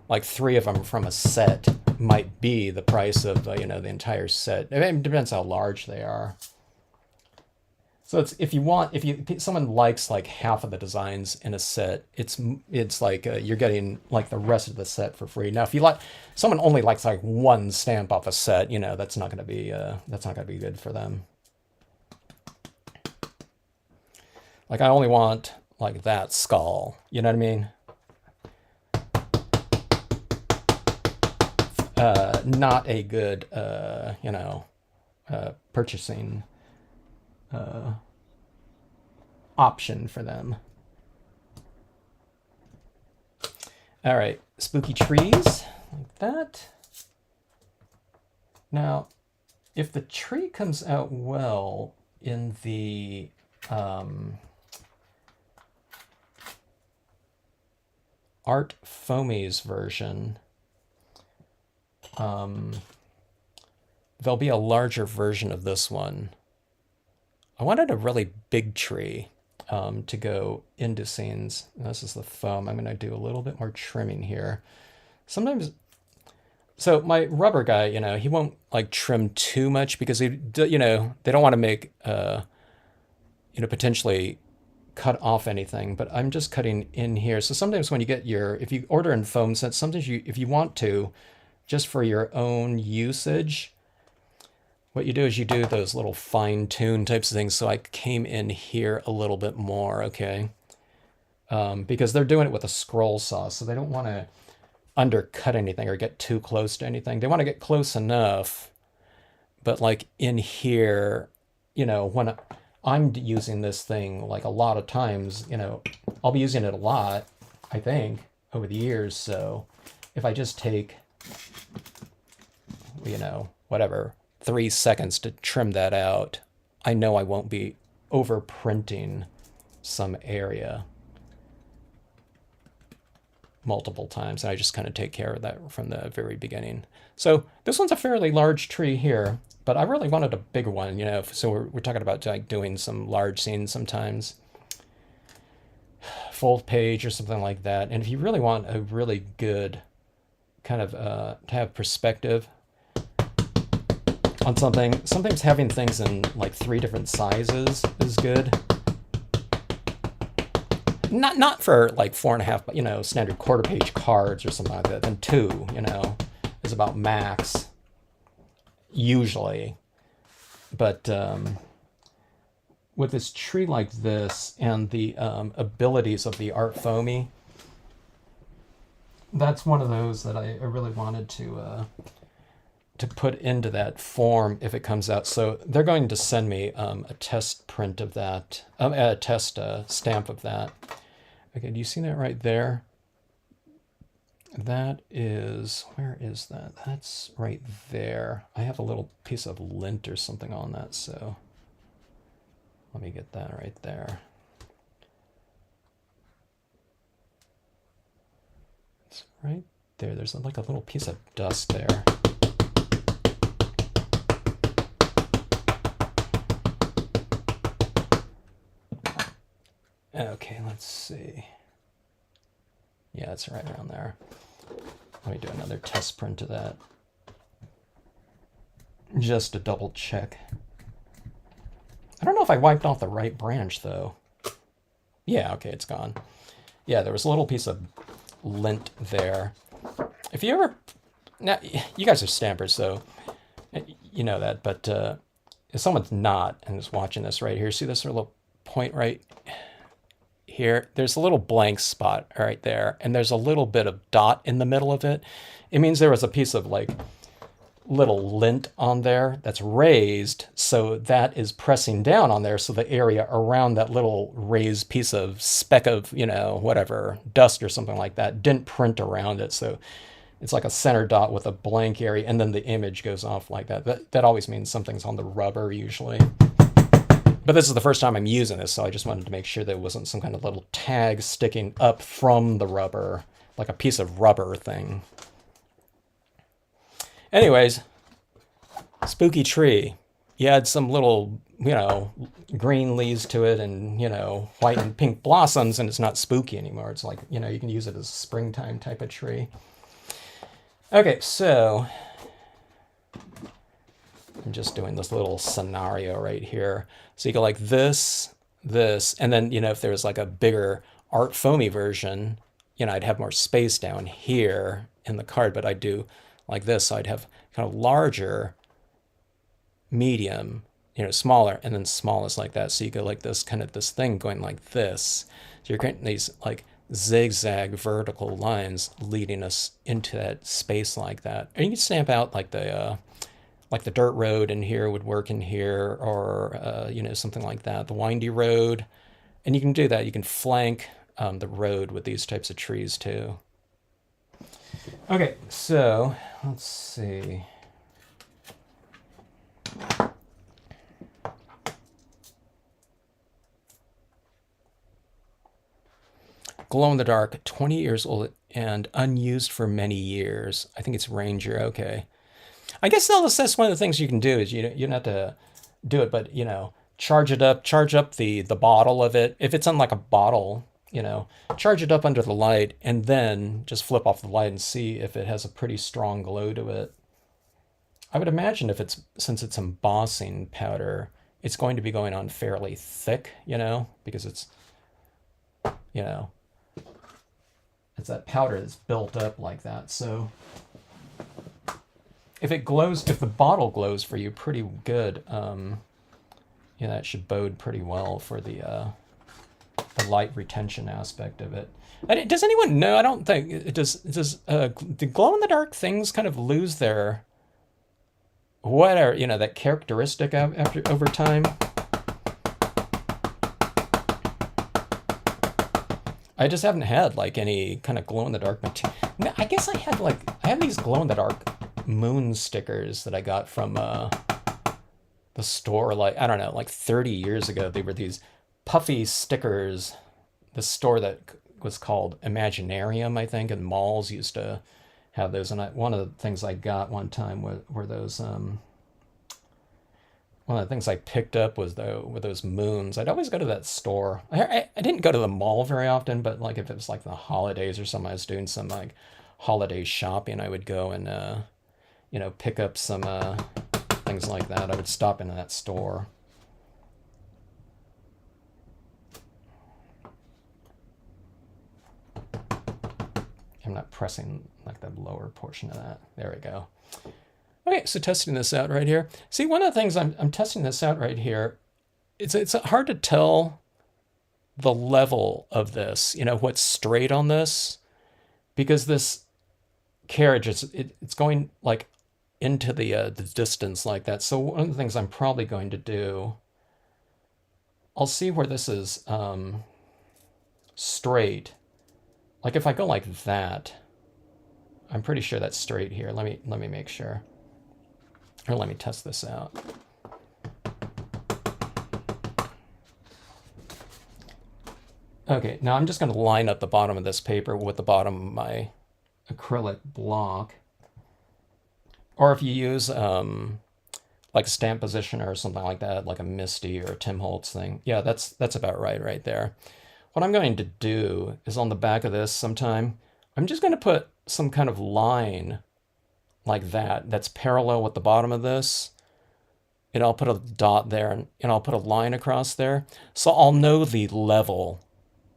like 3 of them from a set might be the price of, you know, the entire set. It depends how large they are. So it's, if someone likes like half of the designs in a set, it's like you're getting like the rest of the set for free. Now, if someone only likes like one stamp off a set, you know, that's not going to be good for them. Like I only want like that skull, you know what I mean? Not a good, you know, purchasing option for them. All right, spooky trees, like that. Now, if the tree comes out well in the Art Foamies version, there'll be a larger version of this one. I wanted a really big tree to go into scenes. This is the foam. I'm going to do a little bit more trimming here. Sometimes, so my rubber guy, you know, he won't like trim too much because you know, they don't want to make, you know, potentially cut off anything, but I'm just cutting in here. So sometimes when you get if you order in foam sets, sometimes if you want to, just for your own usage, what you do is you do those little fine-tune types of things. So I came in here a little bit more, okay? Because they're doing it with a scroll saw, so they don't want to undercut anything or get too close to anything. They want to get close enough, but like in here, you know, when I'm using this thing like a lot of times, you know, I'll be using it a lot, I think, over the years. So if I just take, you know, whatever, 3 seconds to trim that out, I know I won't be over printing some area multiple times. And I just kind of take care of that from the very beginning. So this one's a fairly large tree here, but I really wanted a bigger one, you know, so we're talking about like doing some large scenes sometimes. Full page or something like that. And if you really want a really good kind of to have perspective on something, sometimes having things in like 3 different sizes is good. Not for like 4.5, you know, standard quarter-page cards or something like that. Then 2, you know, is about max usually. But with this tree like this and the abilities of the Art Foamy, that's one of those that I really wanted to put into that form if it comes out. So they're going to send me a test print of that, a test stamp of that. Okay, do you see that right there? That is, where is that? That's right there. I have a little piece of lint or something on that, so let me get that right there. It's right there. There's like a little piece of dust there. Okay, let's see. Yeah, it's right around there. Let me do another test print of that. Just to double check. I don't know if I wiped off the right branch though. Yeah, okay, it's gone. Yeah, there was a little piece of lint there. If you ever, now you guys are stampers, so you know that, but if someone's not and is watching this right here, see this little point right here? There's a little blank spot right there, and there's a little bit of dot in the middle of it. It means there was a piece of like little lint on there that's raised, so that is pressing down on there, so the area around that little raised piece of speck of, you know, whatever, dust or something like that didn't print around it, so it's like a center dot with a blank area, and then the image goes off like that. That always means something's on the rubber usually. But this is the first time I'm using this, so I just wanted to make sure there wasn't some kind of little tag sticking up from the rubber, like a piece of rubber thing. Anyways, spooky tree. You add some little, you know, green leaves to it and, you know, white and pink blossoms, and it's not spooky anymore. It's like, you know, you can use it as a springtime type of tree. Okay, so I'm just doing this little scenario right here. So you go like this, this, and then, you know, if there was like a bigger art foamy version, you know, I'd have more space down here in the card, but I'd do like this. So I'd have kind of larger, medium, you know, smaller, and then smallest like that. So you go like this, kind of this thing going like this. So you're creating these like zigzag vertical lines leading us into that space like that. And you can stamp out like the dirt road in here would work in here, or you know, something like that, the windy road. And you can do that. You can flank the road with these types of trees too. Okay, so let's see. Glow in the dark, 20 years old and unused for many years. I think it's Ranger. Okay. I guess that's one of the things you can do is you don't have to do it, but, you know, charge up the bottle of it. If it's on like a bottle, you know, charge it up under the light and then just flip off the light and see if it has a pretty strong glow to it. I would imagine since it's embossing powder, it's going to be going on fairly thick, you know, because it's, you know, it's that powder that's built up like that. So if it glows, if the bottle glows for you pretty good, yeah, that should bode pretty well for the light retention aspect of it. Does anyone know? I don't think it does. Do glow in the dark things kind of lose their whatever, you know, that characteristic after over time? I just haven't had like any kind of glow in the dark material. I guess I have these glow in the dark moon stickers that I got from the store, like, I don't know, like 30 years ago. They were these puffy stickers. The store that was called Imaginarium, I think, and malls used to have those. And one of the things I got one time were those. One of the things I picked up were those moons. I'd always go to that store. I didn't go to the mall very often, but like if it was like the holidays or something, I was doing some like holiday shopping, I would go and you know, pick up some things like that. I would stop into that store. I'm not pressing like the lower portion of that. There we go. Okay, so testing this out right here. See, one of the things I'm testing this out right here, it's hard to tell the level of this, you know, what's straight on this, because this carriage it's going like into the distance like that. So one of the things I'm probably going to do, I'll see where this is straight. Like if I go like that, I'm pretty sure that's straight here. Let me make sure. Or let me test this out. Okay, now I'm just going to line up the bottom of this paper with the bottom of my acrylic block. Or if you use like a stamp positioner or something like that, like a Misty or a Tim Holtz thing. Yeah, that's about right there. What I'm going to do is on the back of this sometime, I'm just going to put some kind of line like that that's parallel with the bottom of this. And I'll put a dot there and I'll put a line across there. So I'll know the level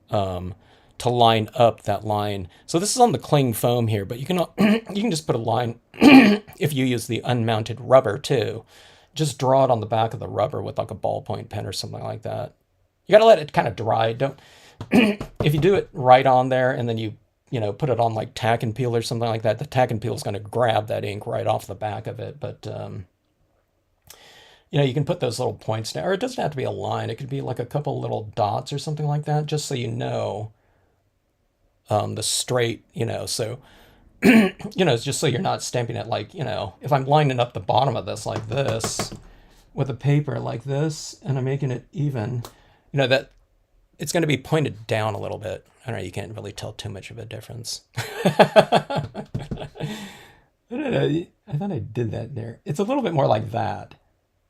to line up that line. So this is on the cling foam here, but you can you can just put a line if you use the unmounted rubber too. Just draw it on the back of the rubber with like a ballpoint pen or something like that. You got to let it kind of dry. Don't if you do it right on there and then you put it on like tack and peel or something like that, the tack and peel is going to grab that ink right off the back of it. But you can put those little points down, or it doesn't have to be a line. It could be like a couple little dots or something like that, just so you know the straight, so, it's just so you're not stamping it like, if I'm lining up the bottom of this like this with a paper like this, and I'm making it even, that it's going to be pointed down a little bit. I don't know, you can't really tell too much of a difference. I don't know, I thought I did that there. It's a little bit more like that.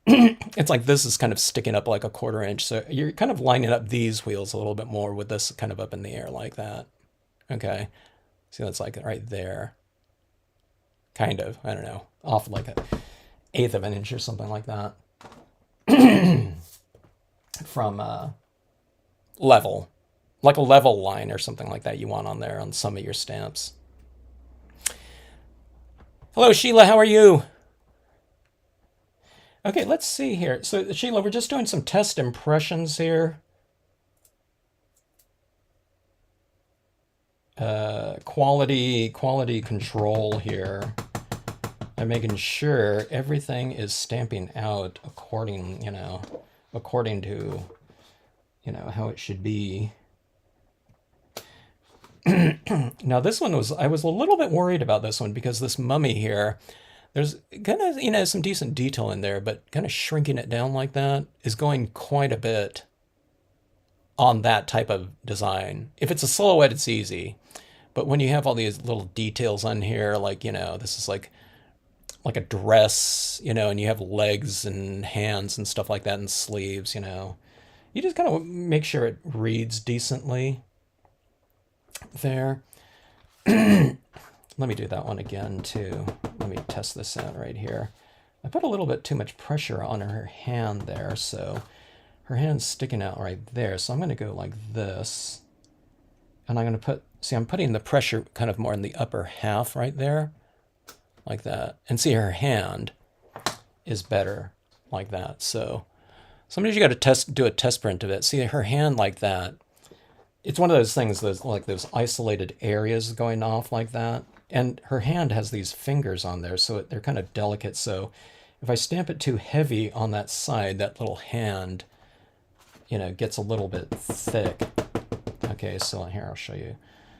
It's like this is kind of sticking up like a 1/4 inch. So you're kind of lining up these wheels a little bit more with this kind of up in the air like that. Okay. See, that's like right there. Kind of, I don't know, off like a 1/8 of an inch or something like that. From level, like a level line or something like that you want on there on some of your stamps. Hello, Sheila, how are you? Okay, let's see here. So, Sheila, we're just doing some test impressions here. Quality control here. I'm making sure everything is stamping out according to, how it should be. Now this one I was a little bit worried about this one because this mummy here, there's kind of, some decent detail in there, but kind of shrinking it down like that is going quite a bit on that type of design. If it's a silhouette, it's easy. But when you have all these little details on here, like, this is like a dress, and you have legs and hands and stuff like that and sleeves, you just kind of make sure it reads decently there. Let me do that one again too. Let me test this out right here. I put a little bit too much pressure on her hand there, so her hand's sticking out right there. So I'm going to go like this. And I'm going to put, see, I'm putting the pressure kind of more in the upper half right there, like that. And see, her hand is better like that. So sometimes you got to do a test print of it. See, her hand like that. It's one of those things, those isolated areas going off like that. And her hand has these fingers on there, so they're kind of delicate. So if I stamp it too heavy on that side, that little hand, gets a little bit thick. Okay, so here, I'll show you.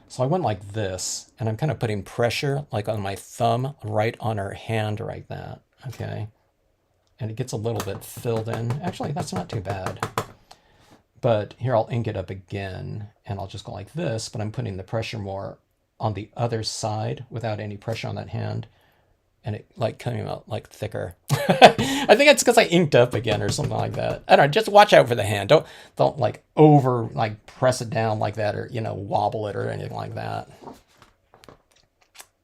So I went like this, and I'm kind of putting pressure, like on my thumb, right on her hand, like that. Okay. And it gets a little bit filled in. Actually, that's not too bad. But here, I'll ink it up again, and I'll just go like this, but I'm putting the pressure more on the other side without any pressure on that hand. And it like coming out like thicker. I think it's because I inked up again or something like that. I don't know, just watch out for the hand. Don't like press it down like that, or, wobble it or anything like that.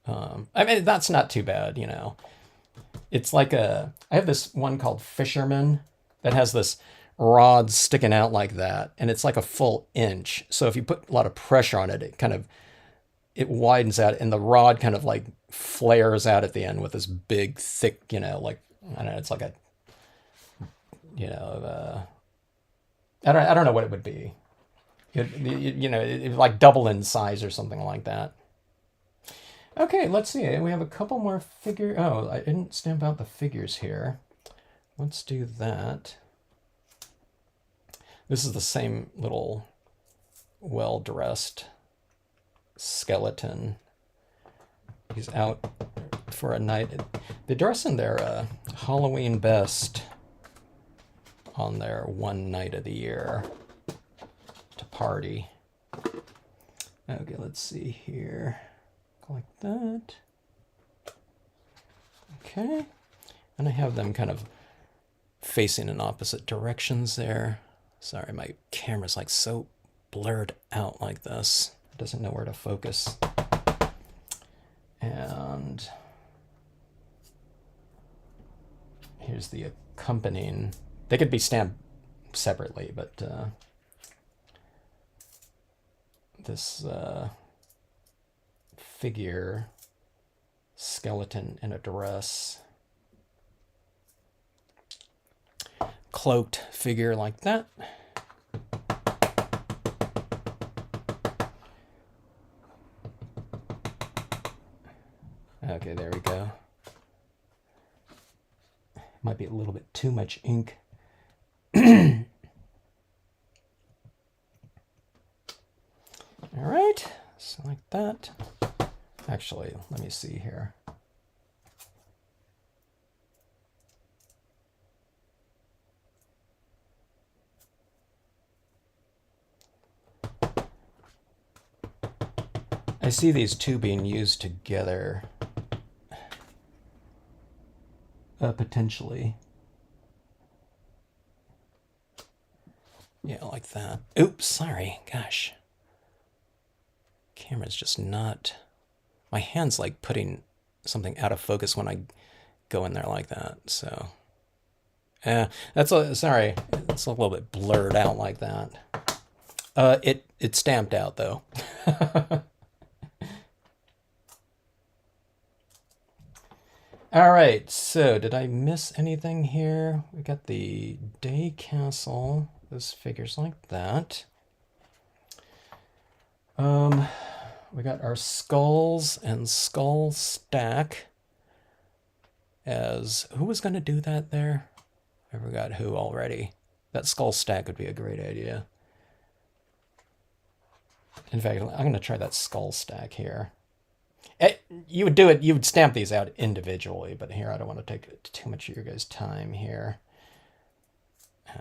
I mean, that's not too bad, It's like I have this one called Fisherman that has this rod sticking out like that, and it's like a full inch. So if you put a lot of pressure on it, it widens out, and the rod kind of like flares out at the end with this big, thick, like, I don't know, it's like a, I don't know what it would be. It like double in size or something like that. Okay, let's see. We have a couple more figure. Oh, I didn't stamp out the figures here. Let's do that. This is the same little well-dressed skeleton. He's out for a night. They dress in their Halloween best on their one night of the year to party. Okay, let's see here. Like that. Okay. And I have them kind of facing in opposite directions there. Sorry, my camera's like so blurred out like this. It doesn't know where to focus. And here's the accompanying. They could be stamped separately, but this figure, skeleton in a dress, cloaked figure like that. Okay, there we go. Might be a little bit too much ink. All right, so like that. Actually, let me see here. I see these two being used together, potentially. Yeah, like that. Oops, sorry. Gosh. Camera's just not... My hand's like putting something out of focus when I go in there like that, so... sorry. It's a little bit blurred out like that. It stamped out, though. All right, so did I miss anything here? We got the day castle. Those figures like that. We got our skulls and skull stack. As who was going to do that there? I forgot who already. That skull stack would be a great idea. In fact, I'm going to try that skull stack here. You would do it, you would stamp these out individually, but here I don't want to take too much of your guys' time here.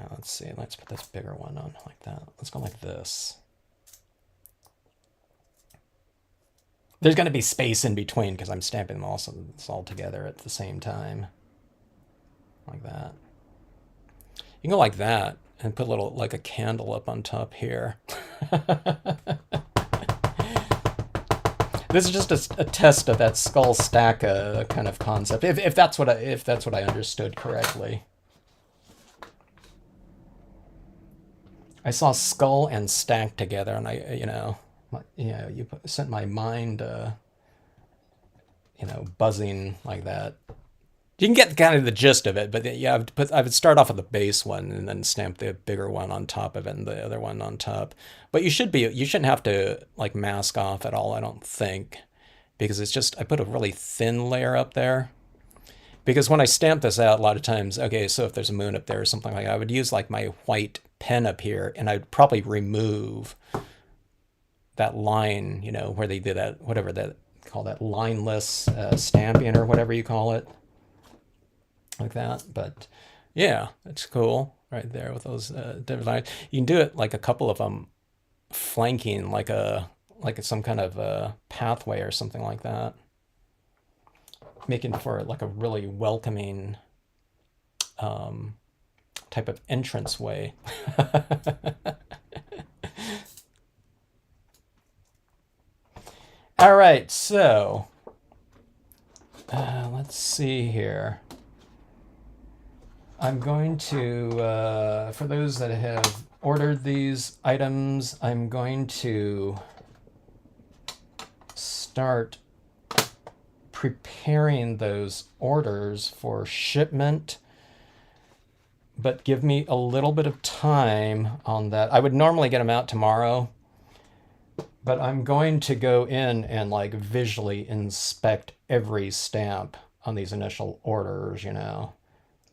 Let's see, let's put this bigger one on like that. Let's go like this. There's going to be space in between because I'm stamping them all together at the same time. Like that. You can go like that and put a little, like a candle up on top here. This is just a test of that skull stack kind of concept, if that's what I understood correctly. I saw skull and stack together, and you sent my mind, buzzing like that. You can get kind of the gist of it, but yeah, I would start off with the base one and then stamp the bigger one on top of it and the other one on top. But you shouldn't have to like mask off at all, I don't think, because it's just, I put a really thin layer up there. Because when I stamp this out, a lot of times, okay, so if there's a moon up there or something like that, I would use like my white pen up here, and I'd probably remove that line, where they did that, whatever that, call that lineless stamping or whatever you call it. Like that, but yeah, that's cool right there with those different lines. You can do it like a couple of them flanking, like some kind of a pathway or something like that, making for like a really welcoming type of entrance way. All right, so let's see here. I'm going to, for those that have ordered these items, I'm going to start preparing those orders for shipment, but give me a little bit of time on that. I would normally get them out tomorrow, but I'm going to go in and like visually inspect every stamp on these initial orders,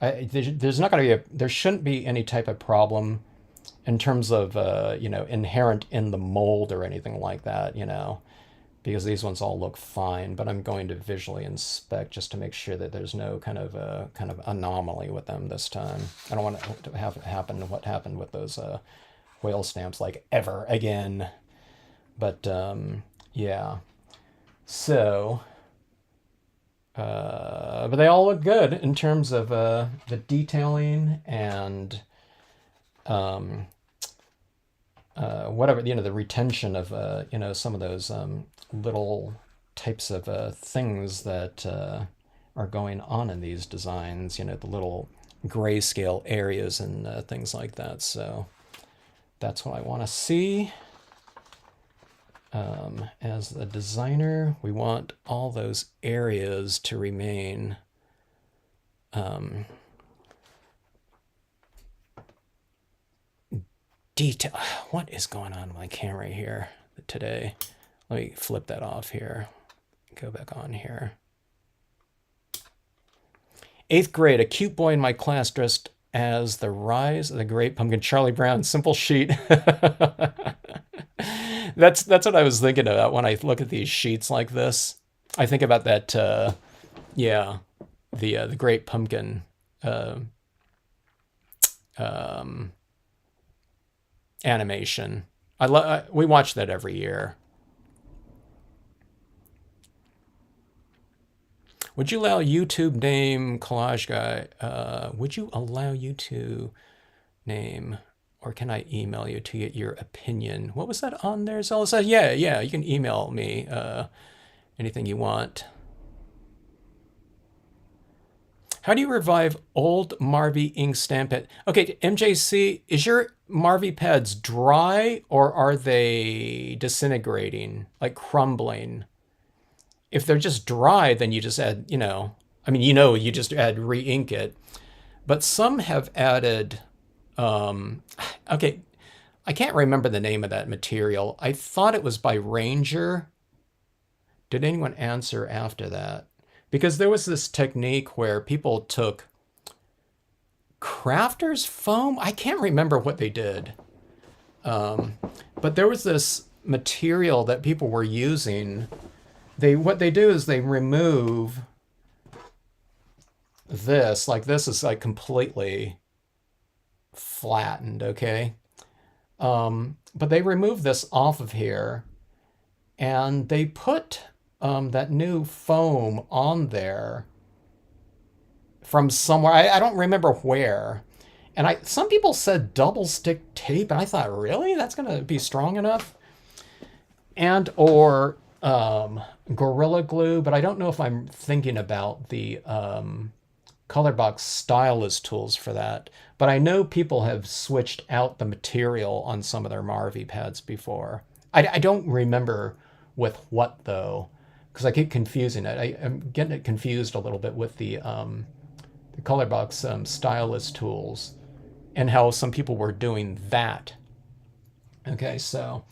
there's not going to be there shouldn't be any type of problem in terms of inherent in the mold or anything like that, because these ones all look fine, but I'm going to visually inspect just to make sure that there's no kind of anomaly with them this time. I don't want it to have happen what happened with those whale stamps like ever again. But yeah, so but they all look good in terms of the detailing and whatever, the retention of some of those little types of things that are going on in these designs, the little grayscale areas and things like that. So that's what I want to see. As a designer, we want all those areas to remain detail. What is going on with my camera here today? Let me flip that off here. Go back on here. 8th grade, a cute boy in my class dressed as the Rise of the Great Pumpkin, Charlie Brown, simple sheet. That's what I was thinking about when I look at these sheets like this. I think about that, yeah, the Great Pumpkin animation. We watch that every year. Would you allow YouTube name Collage Guy? Would you allow you to name, or can I email you to get your opinion? What was that on there? Zella said, yeah, you can email me anything you want. How do you revive old Marvy ink stamp pad? Okay, MJC, is your Marvy pads dry or are they disintegrating, like crumbling? If they're just dry, then you just add, you just add re-ink it. But some have added, okay, I can't remember the name of that material. I thought it was by Ranger. Did anyone answer after that? Because there was this technique where people took crafter's foam. I can't remember what they did. But there was this material that people were using. What they do is they remove this. Like this is like completely flattened, okay? But they remove this off of here and they put that new foam on there from somewhere. I don't remember where. And some people said double stick tape, and I thought, really? That's gonna be strong enough? And or Gorilla Glue, but I don't know if I'm thinking about the Colorbox stylus tools for that. But I know people have switched out the material on some of their Marvy pads before. I don't remember with what though, because I keep confusing it. I'm getting it confused a little bit with the Colorbox stylus tools and how some people were doing that. Okay, so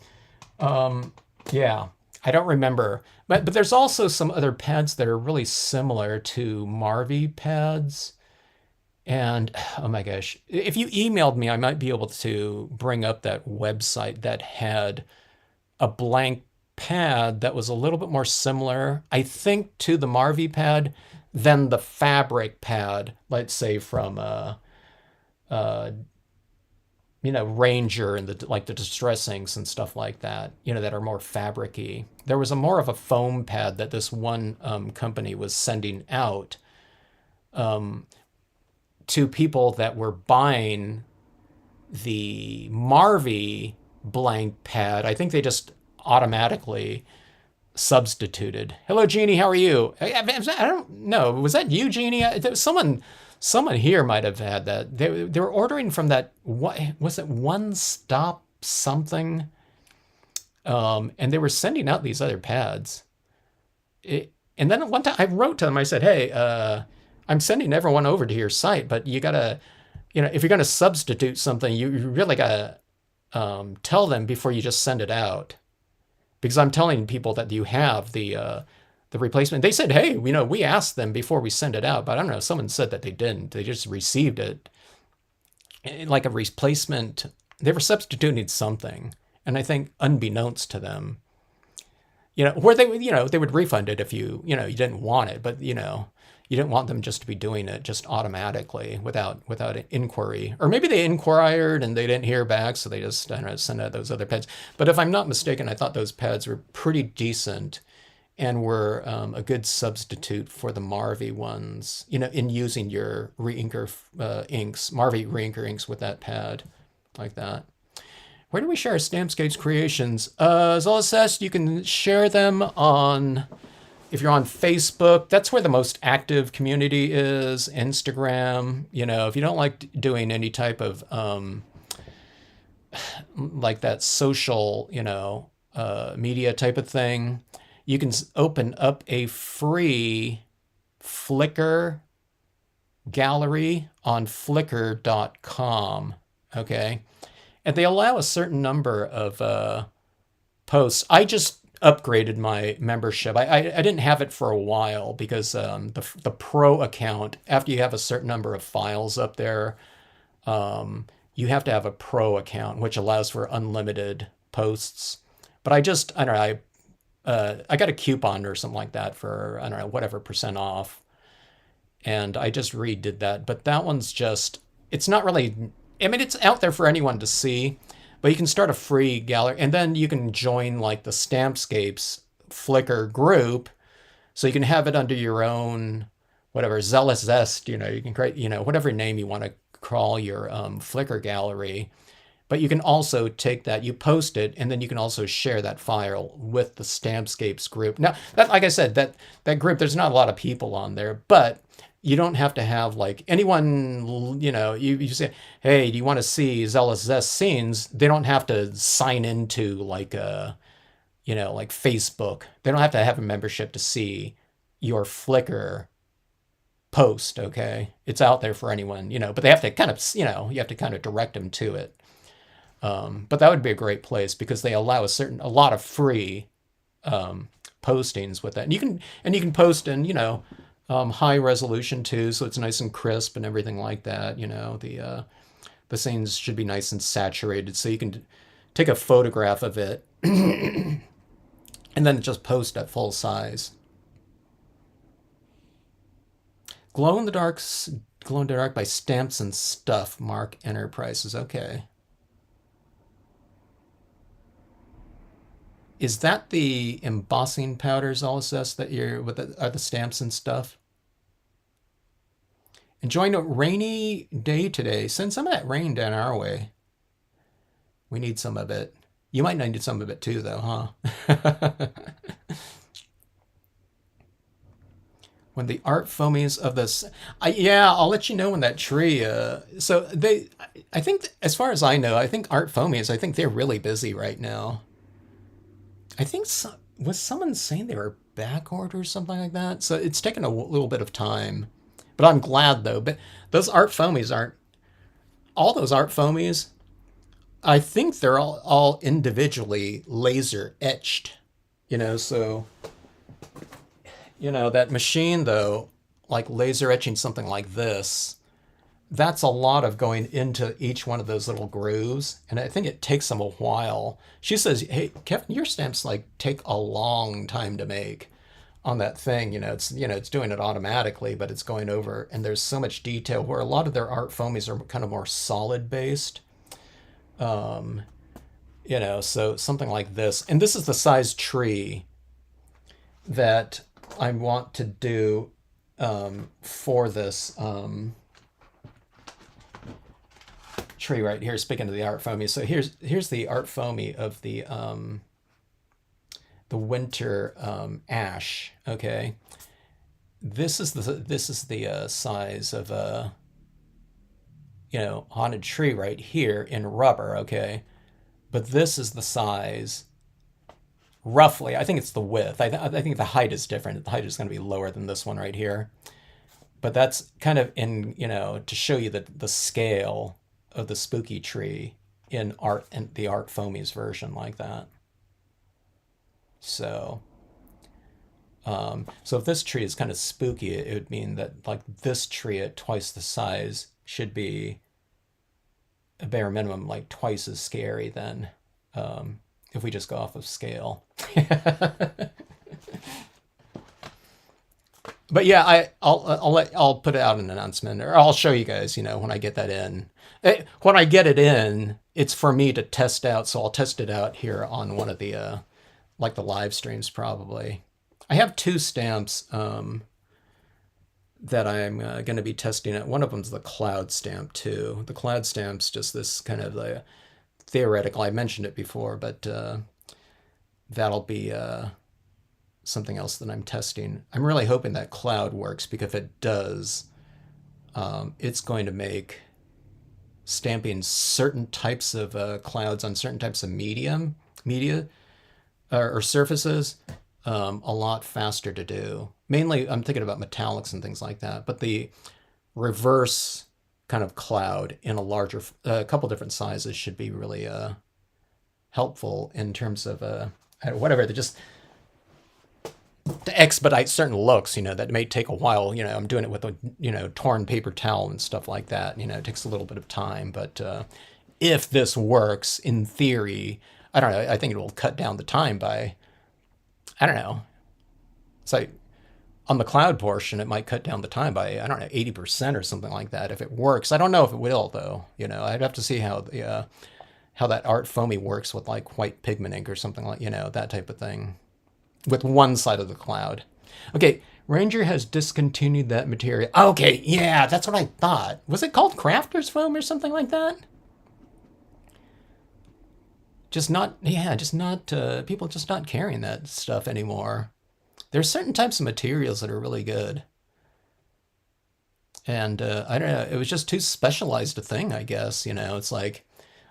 yeah, I don't remember. But there's also some other pads that are really similar to Marvy pads. And oh my gosh, if you emailed me, I might be able to bring up that website that had a blank pad that was a little bit more similar, I think, to the Marvy pad than the fabric pad, let's say from Ranger and the Distress Inks and stuff like that, that are more fabric-y. There was more of a foam pad that this one company was sending out to people that were buying the Marvy blank pad. I think they just automatically substituted. Hello, Jeannie. How are you? I don't know. Was that you, Jeannie? Someone here might have had that. They were ordering from that. What was it? One Stop something. And they were sending out these other pads. And then one time I wrote to them. I said, "Hey, I'm sending everyone over to your site, but you gotta, if you're gonna substitute something, you really gotta tell them before you just send it out." Because I'm telling people that you have the replacement. They said, hey, we asked them before we send it out, but I don't know. Someone said that they didn't. They just received it like a replacement. They were substituting something. And I think unbeknownst to them, where they would, they would refund it if you didn't want it, but you didn't want them just to be doing it just automatically without an inquiry, or maybe they inquired and they didn't hear back, so they just, I don't know, sent out those other pads. But if I'm not mistaken, I thought those pads were pretty decent and were a good substitute for the Marvy ones, in using your reinker inks, Marvy reinker inks with that pad like that. Where do we share our Stampscapes creations? As all says, you can share them if you're on Facebook, that's where the most active community is. Instagram, if you don't like doing any type of like that social, media type of thing, you can open up a free Flickr gallery on flickr.com. Okay. And they allow a certain number of posts. I just upgraded my membership. I didn't have it for a while because the pro account, after you have a certain number of files up there, you have to have a pro account, which allows for unlimited posts. But I don't know, I got a coupon or something like that for, I don't know, whatever percent off. And I just redid that. But that one's just, it's not really, I mean, it's out there for anyone to see, but you can start a free gallery and then you can join like the Stampscapes Flickr group. So you can have it under your own, whatever, Zealous Zest, you can create, whatever name you want to call your Flickr gallery. But you can also take that, you post it, and then you can also share that file with the Stampscapes group. Now, like I said, that group, there's not a lot of people on there, but you don't have to have like anyone, you say, hey, do you want to see Zealous Zest scenes? They don't have to sign into like like Facebook. They don't have to have a membership to see your Flickr post, okay? It's out there for anyone, but they have to kind of, you have to kind of direct them to it. But that would be a great place because they allow a lot of free postings with that. And you can post in, high resolution too, so it's nice and crisp and everything like that. The scenes should be nice and saturated, so you can take a photograph of it and then just post at full size. Glow in the Dark by Stamps and Stuff, Mark Enterprises. Okay. Is that the embossing powders, Alice, that you're with are the Stamps and Stuff? Enjoying a rainy day today. Send some of that rain down our way. We need some of it. You might need some of it too, though, huh? When the art foamies of this, yeah, I'll let you know when that tree. So I think, as far as I know, I think art foamies, I think they're really busy right now. I think was someone saying they were back order or something like that. So it's taken a little bit of time, but I'm glad though. But those art foamies all those art foamies. I think they're all individually laser etched. So that machine though, like laser etching something like this. That's a lot of going into each one of those little grooves, and I think it takes them a while. She says, hey, Kevin, your stamps take a long time to make on that thing. It's doing it automatically, but it's going over, and there's so much detail where a lot of their art foamies are kind of more solid based. So something like this, and this is the size tree that I want to do for this tree right here. Speaking of the art foamy, so here's the art foamy of the winter ash. Okay, this is the size of a haunted tree right here in rubber. Okay, but this is the size roughly. I think it's the width. I think the height is different. The height is going to be lower than this one right here, but that's kind of in to show you the scale of the spooky tree in art and the art foamies version like that. So if this tree is kind of spooky, it would mean that like this tree at twice the size should be a bare minimum like twice as scary then. if we just go off of scale. But yeah, I'll put out an announcement, or I'll show you guys, when I get that in. When I get it in, it's for me to test out, so I'll test it out here on one of the like the live streams probably. I have two stamps that I'm going to be testing it. One of them's the cloud stamp too. The cloud stamp's just this kind of theoretical. I mentioned it before, but that'll be something else that I'm testing. I'm really hoping that cloud works, because if it does, it's going to make stamping certain types of clouds on certain types of media or surfaces a lot faster to do. Mainly, I'm thinking about metallics and things like that, but the reverse kind of cloud in a couple different sizes should be really helpful in terms of whatever. They just to expedite certain looks, that may take a while. I'm doing it with a torn paper towel and stuff like that. It takes a little bit of time, but if this works in theory, I don't know. I think it will cut down the time by, I don't know. It's like on the cloud portion, it might cut down the time by, I don't know, 80% or something like that if it works. I don't know if it will though. I'd have to see how that art foamy works with like white pigment ink or something like that type of thing with one side of the cloud. Okay, Ranger has discontinued that material. Okay, yeah, that's what I thought. Was it called Crafter's Foam or something like that? People just not carrying that stuff anymore. There's certain types of materials that are really good. And I don't know, it was just too specialized a thing, I guess. It's like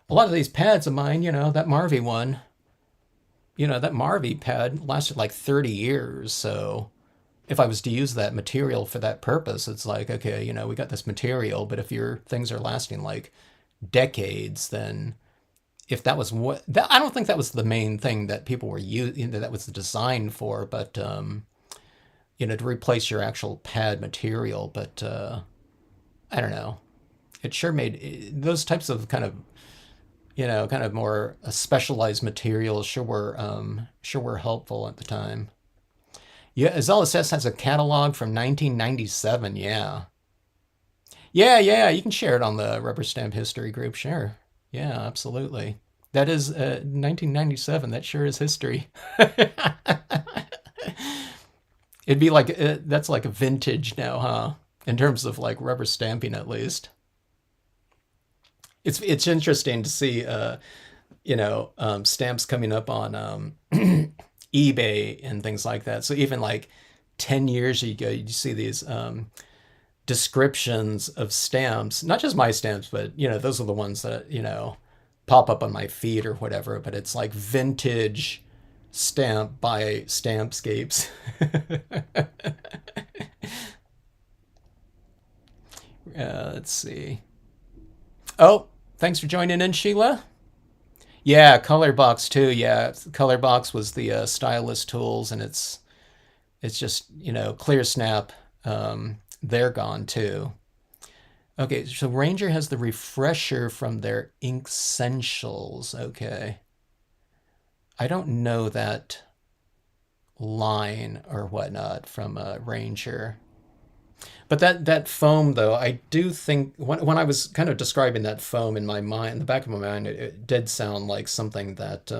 a lot of these pads of mine, that Marvy one, that Marvy pad lasted like 30 years. So if I was to use that material for that purpose, it's like, okay, we got this material, but if your things are lasting like decades, then if that was I don't think that was the main thing that people were using, that was designed for, but, to replace your actual pad material. But I don't know. It sure made those types of kind of more specialized materials sure were helpful at the time. Yeah, Zealous S has a catalog from 1997. Yeah, you can share it on the Rubber Stamp History group. Sure. Yeah, absolutely. That is 1997. That sure is history. It'd be like that's like a vintage now, huh? In terms of like rubber stamping, at least. It's interesting to see stamps coming up on eBay and things like that. So even like 10 years ago, you see these descriptions of stamps, not just my stamps, but those are the ones that pop up on my feed or whatever. But it's like vintage stamp by Stampscapes. Let's see. Oh, thanks for joining in, Sheila. Yeah, Colorbox too. Yeah, Colorbox was the stylus tools, and it's just Clear Snap. They're gone too. Okay, so Ranger has the refresher from their Inkessentials. Okay, I don't know that line or whatnot from Ranger. But that foam, though, I do think when I was kind of describing that foam in my mind, in the back of my mind, it did sound like something that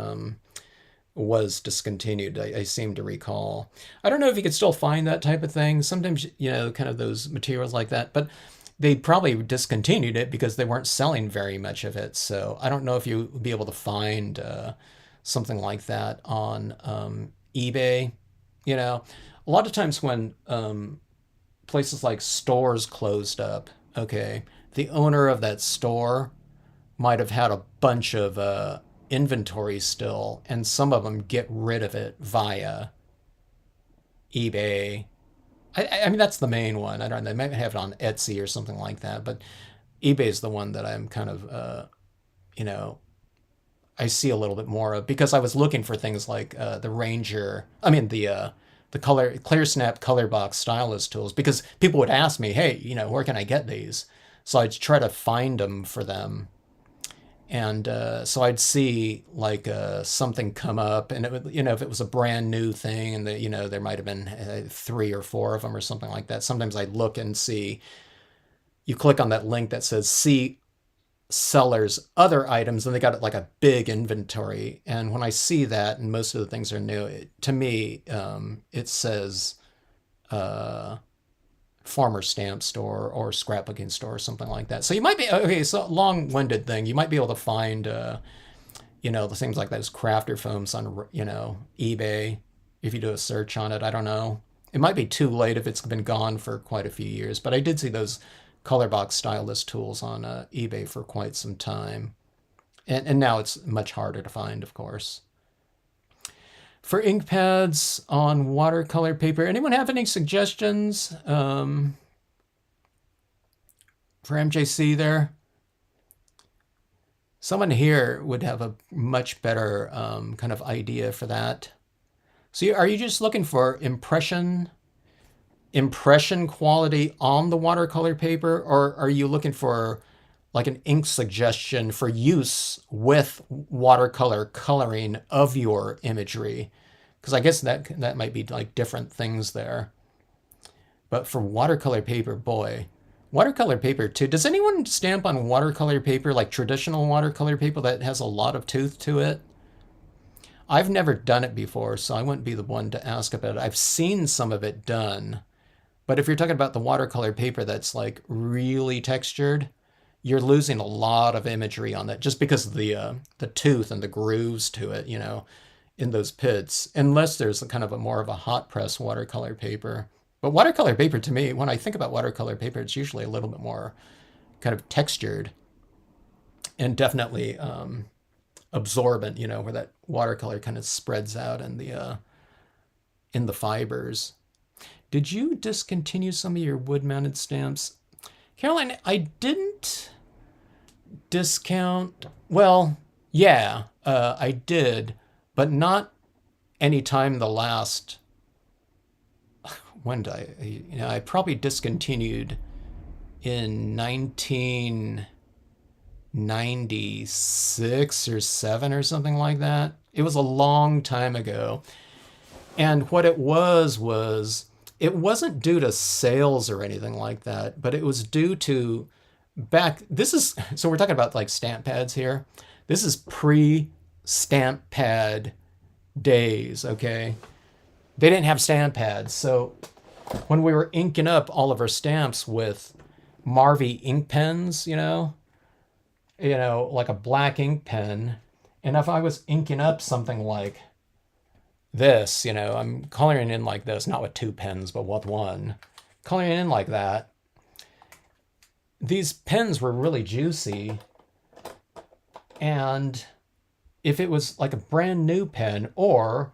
was discontinued. I seem to recall. I don't know if you could still find that type of thing. Sometimes, kind of those materials like that, but they probably discontinued it because they weren't selling very much of it. So I don't know if you would be able to find something like that on eBay. A lot of times when places like stores closed up, okay, the owner of that store might have had a bunch of inventory still, and some of them get rid of it via eBay. I mean, that's the main one. I don't know. They might have it on Etsy or something like that, but eBay is the one that I'm kind of, I see a little bit more of, because I was looking for things like the Ranger. I mean, the Clear Snap Color Box stylus tools, because people would ask me, hey, where can I get these? So I'd try to find them for them. And so I'd see like something come up, and it would, if it was a brand new thing, and there might have been three or four of them or something like that. Sometimes I'd look and see. You click on that link that says "See sellers other items," and they got like a big inventory. And when I see that, and most of the things are new, to me, it says farmer stamp store or scrapbooking store or something like that. So you might be okay. So long-winded thing. You might be able to find the things like those crafter foams on eBay if you do a search on it. I don't know. It might be too late if it's been gone for quite a few years, but I did see those color box stylus tools on eBay for quite some time, and now it's much harder to find, of course. For ink pads on watercolor paper, anyone have any suggestions for MJC there? Someone here would have a much better kind of idea for that. So are you just looking for impression quality on the watercolor paper, or are you looking for like an ink suggestion for use with watercolor coloring of your imagery? Because I guess that might be like different things there. But for watercolor paper, boy, watercolor paper too. Does anyone stamp on watercolor paper, like traditional watercolor paper that has a lot of tooth to it? I've never done it before, so I wouldn't be the one to ask about it. I've seen some of it done. But if you're talking about the watercolor paper that's like really textured, you're losing a lot of imagery on that just because of the tooth and the grooves to it, in those pits, unless there's kind of a more of a hot press watercolor paper. But watercolor paper, to me, when I think about watercolor paper, it's usually a little bit more kind of textured and definitely absorbent, where that watercolor kind of spreads out in the fibers. Did you discontinue some of your wood-mounted stamps? Caroline, I didn't discount. Well, yeah, I did, but not any time the last. When did I probably discontinued in 1996 or 7 or something like that. It was a long time ago. And what it was it wasn't due to sales or anything like that, but it was due to so we're talking about like stamp pads here. This is pre-stamp pad days, okay? They didn't have stamp pads. So when we were inking up all of our stamps with Marvy ink pens, like a black ink pen, and if I was inking up something like this, I'm coloring in like this, not with 2 pens, but with one, coloring in like that. These pens were really juicy, and if it was like a brand new pen, or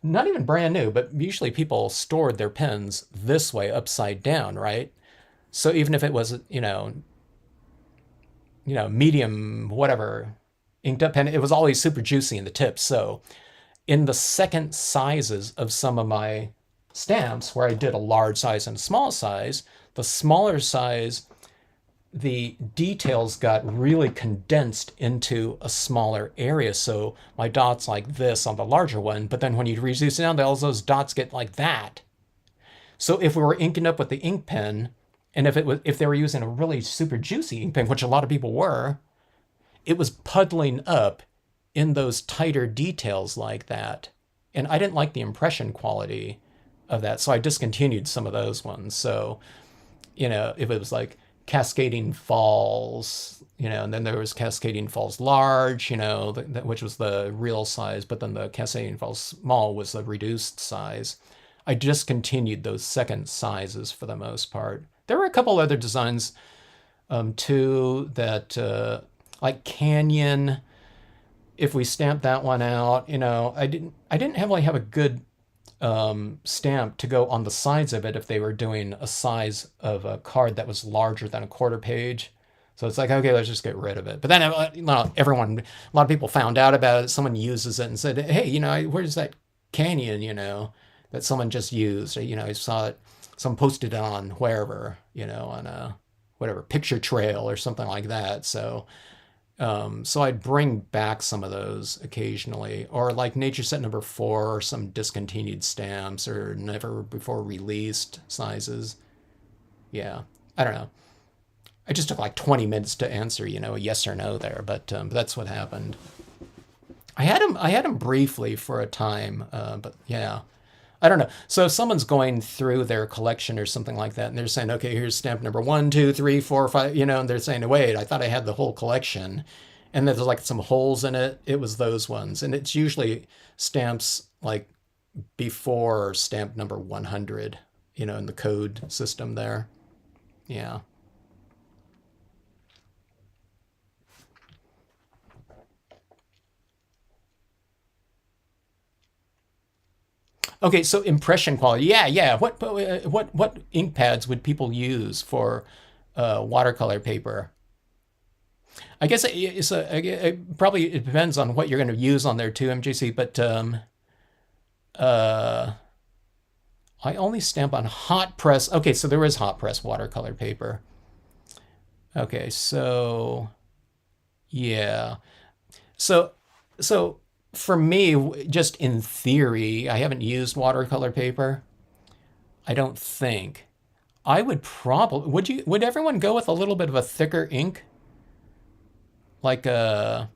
not even brand new, but usually people stored their pens this way, upside down, right? So even if it was, medium, whatever, inked up pen, it was always super juicy in the tips. So in the second sizes of some of my stamps, where I did a large size and a small size, the smaller size, the details got really condensed into a smaller area. So my dots like this on the larger one, but then when you reduce it down, all those dots get like that. So if we were inking up with the ink pen, and if they were using a really super juicy ink pen, which a lot of people were, it was puddling up in those tighter details like that. And I didn't like the impression quality of that, so I discontinued some of those ones. So, if it was like Cascading Falls, and then there was Cascading Falls Large, which was the real size, but then the Cascading Falls Small was the reduced size. I discontinued those second sizes for the most part. There were a couple other designs too that, like Canyon, if we stamped that one out, I didn't have a good stamp to go on the sides of it if they were doing a size of a card that was larger than a quarter page. So it's like, okay, let's just get rid of it. But then a lot of people found out about it. Someone uses it and said, hey, where's that Canyon, that someone just used? I saw it, someone posted it on wherever, on a whatever picture trail or something like that. So So I'd bring back some of those occasionally, or like Nature Set number 4, or some discontinued stamps, or never before released sizes. Yeah, I don't know. I just took like 20 minutes to answer, a yes or no there, but that's what happened. I had him briefly for a time, but yeah, I don't know. So if someone's going through their collection or something like that, and they're saying, okay, here's stamp number 1, 2, 3, 4, 5, and they're saying, wait, I thought I had the whole collection, and there's like some holes in it. It was those ones, and it's usually stamps like before stamp number 100, in the code system there. Yeah. Okay, so impression quality. Yeah, yeah. What ink pads would people use for watercolor paper? I guess probably it depends on what you're going to use on there too, MJC. But uh, I only stamp on hot press. Okay, so there is hot press watercolor paper. Okay, so yeah. So so for me, just in theory, I haven't used watercolor paper. I don't think. I would probably would everyone go with a little bit of a thicker ink, like a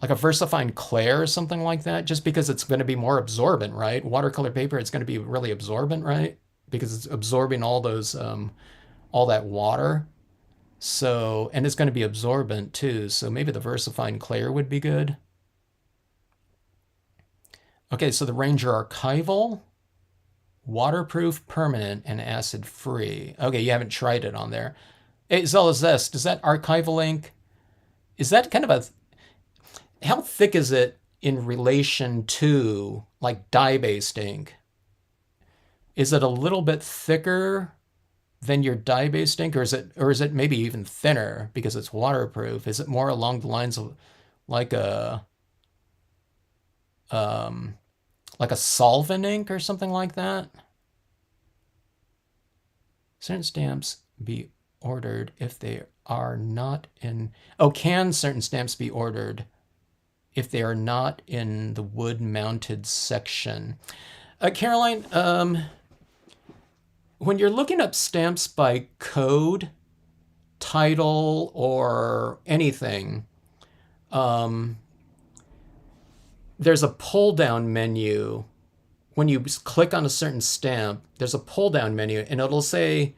VersaFine Clair or something like that, just because it's going to be more absorbent, right? Watercolor paper, it's going to be really absorbent, right? Because it's absorbing all that water. So, and it's going to be absorbent too. So maybe the VersaFine Clair would be good. Okay, so the Ranger Archival, waterproof, permanent, and acid free. Okay, you haven't tried it on there. As well as this, does that archival ink, is that kind of how thick is it in relation to like dye-based ink? Is it a little bit thicker than your dye-based ink, or is it maybe even thinner because it's waterproof? Is it more along the lines of like a um, like a solvent ink or something like that? Certain stamps be ordered if they are not in. Oh, can certain stamps be ordered if they are not in the wood mounted section? Caroline, when you're looking up stamps by code, title, or anything, um, there's a pull down menu. When you click on a certain stamp, there's a pull down menu, and it'll say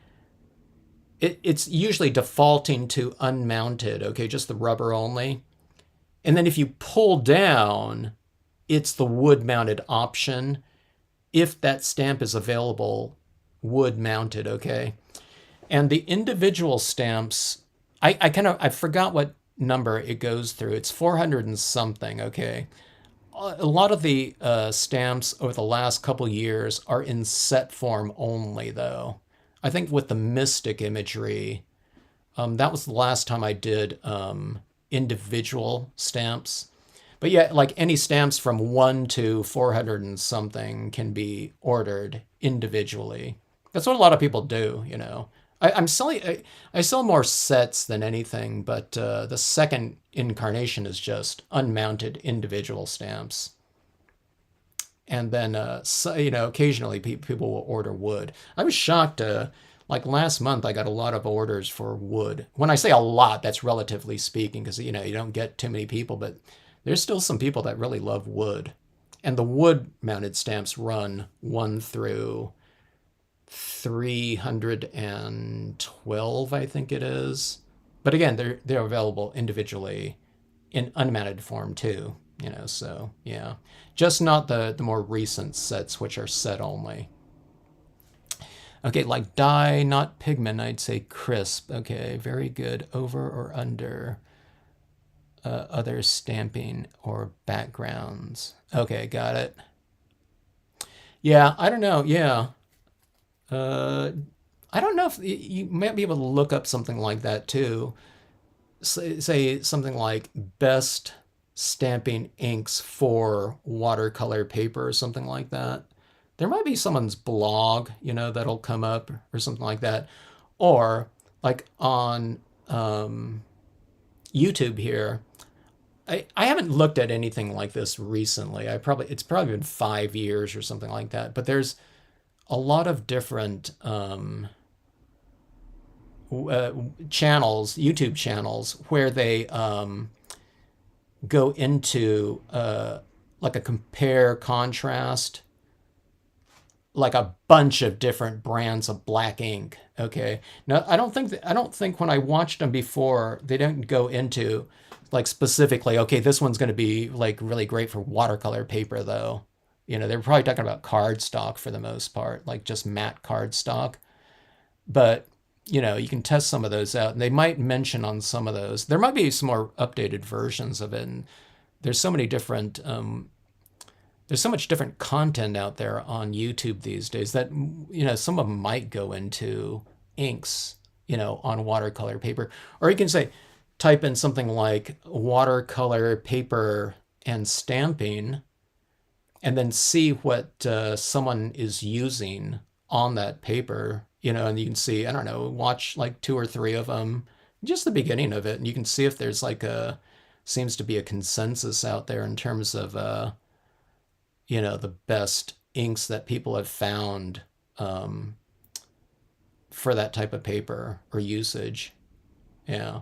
it's usually defaulting to unmounted, okay, just the rubber only. And then if you pull down, it's the wood mounted option if that stamp is available wood mounted, okay? And the individual stamps, I forgot what number it goes through. It's 400 and something, okay? A lot of the stamps over the last couple years are in set form only, though. I think with the Mystic imagery, that was the last time I did individual stamps. But yeah, like any stamps from 1 to 400 and something can be ordered individually. That's what a lot of people do. I'm selling, I sell more sets than anything, but the second incarnation is just unmounted individual stamps. And then, so, occasionally people will order wood. I was shocked. Like last month, I got a lot of orders for wood. When I say a lot, that's relatively speaking, because you don't get too many people, but there's still some people that really love wood. And the wood mounted stamps run 1 through 312, I think it is. But again, they're available individually in unmounted form too. So yeah, just not the more recent sets, which are set only. Okay, like dye, not pigment, I'd say crisp. Okay, very good. Over or under other stamping or backgrounds. Okay, got it. Yeah, I don't know. Yeah. Uh, I don't know if you might be able to look up something like that too. Say something like best stamping inks for watercolor paper or something like that. There might be someone's blog, that'll come up or something like that. Or like on YouTube here. I haven't looked at anything like this recently. It's probably been 5 years or something like that. But there's a lot of different channels, YouTube channels, where they go into like a compare contrast, like a bunch of different brands of black ink. Okay. Now I don't think when I watched them before, they didn't go into like specifically, okay, this one's going to be like really great for watercolor paper though. They're probably talking about cardstock for the most part, like just matte cardstock. But you can test some of those out, and they might mention on some of those. There might be some more updated versions of it, and there's so many different there's so much different content out there on YouTube these days that some of them might go into inks, on watercolor paper. Or you can say type in something like watercolor paper and stamping, and then see what someone is using on that paper, and you can see, I don't know, watch like two or three of them, just the beginning of it, and you can see if there's like seems to be a consensus out there in terms of the best inks that people have found um, for that type of paper or usage. Yeah.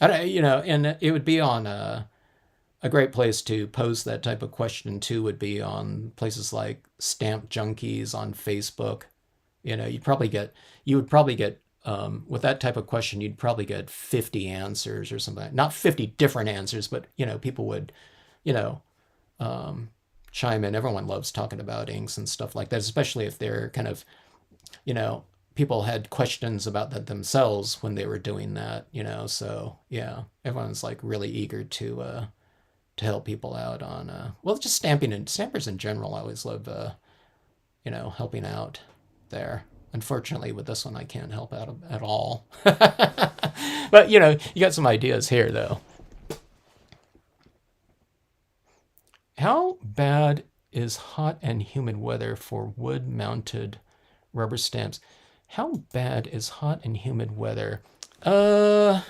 I don't, and it would be on a great place to pose that type of question too would be on places like Stamp Junkies on Facebook. You would probably get, with that type of question, you'd probably get 50 answers or something. Not 50 different answers, but, people would, you know, um, chime in. Everyone loves talking about inks and stuff like that, especially if they're kind of, you know, people had questions about that themselves when they were doing that. So yeah, everyone's like really eager to help people out on well, just stamping, and stampers in general. I always love helping out there. Unfortunately, with this one, I can't help out at all. But you got some ideas here, though. How bad is hot and humid weather for wood-mounted rubber stamps? How bad is hot and humid weather? Uh,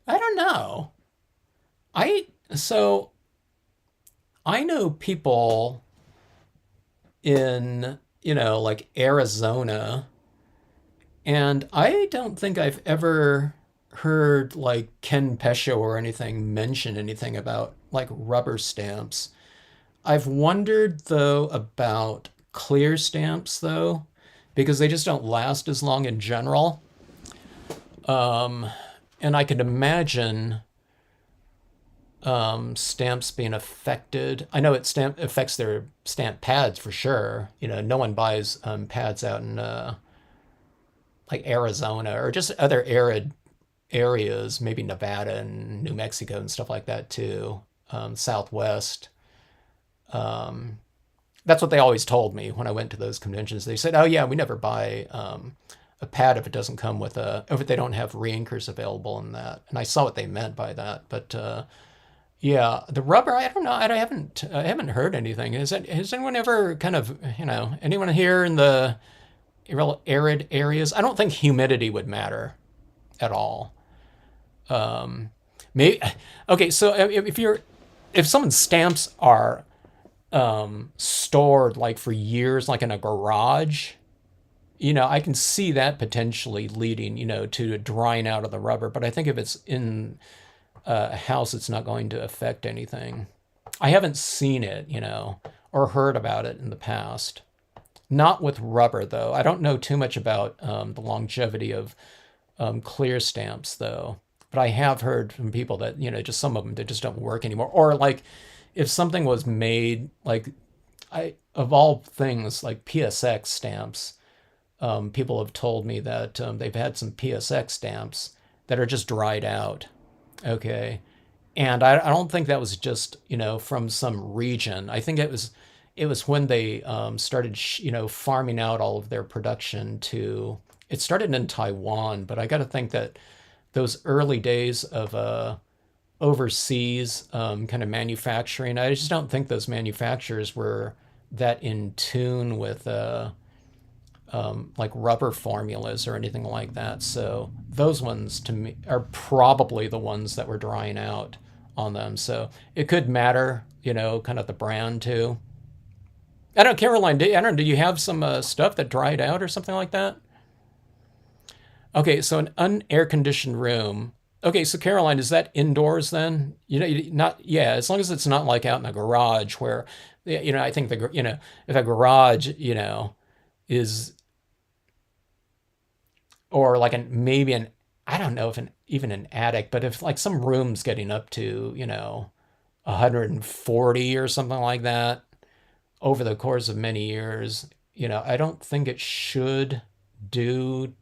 I don't know. I so I know people in, like Arizona, and I don't think I've ever heard like Ken Pesho or anything mention anything about like rubber stamps. I've wondered though about clear stamps though, because they just don't last as long in general. Um, and I could imagine stamps being affected. I know it affects their stamp pads for sure. No one buys pads out in like Arizona or just other arid areas, maybe Nevada and New Mexico and stuff like that too. Southwest. Um, that's what they always told me when I went to those conventions. They said, "Oh yeah, we never buy a pad if it doesn't come with if they don't have reinkers available in that." And I saw what they meant by that, but yeah, the rubber. I don't know. I haven't heard anything. Has anyone ever kind of anyone here in the real arid areas? I don't think humidity would matter at all. Um, Maybe okay. So if someone's stamps are stored like for years, like in a garage, I can see that potentially leading, to a drying out of the rubber. But I think if it's in a house, it's not going to affect anything. I haven't seen it, or heard about it in the past. Not with rubber, though. I don't know too much about the longevity of clear stamps, though. But I have heard from people that, just some of them, they just don't work anymore. Or like if something was made, like, of all things, like PSX stamps, people have told me that they've had some PSX stamps that are just dried out. Okay. And I don't think that was just, from some region. I think it was when they started, farming out all of their production to, it started in Taiwan, but I got to think that those early days of overseas kind of manufacturing, I just don't think those manufacturers were that in tune with like rubber formulas or anything like that. So those ones to me are probably the ones that were drying out on them. So it could matter, kind of the brand too. I don't, Caroline. I don't. Do you have some stuff that dried out or something like that? Okay, so an unair conditioned room. Okay, so Caroline, is that indoors then? Not yeah. As long as it's not like out in a garage where, I think if a garage, is or like maybe an I don't know if even an attic, but if like some rooms getting up to 140 or something like that over the course of many years, I don't think it should do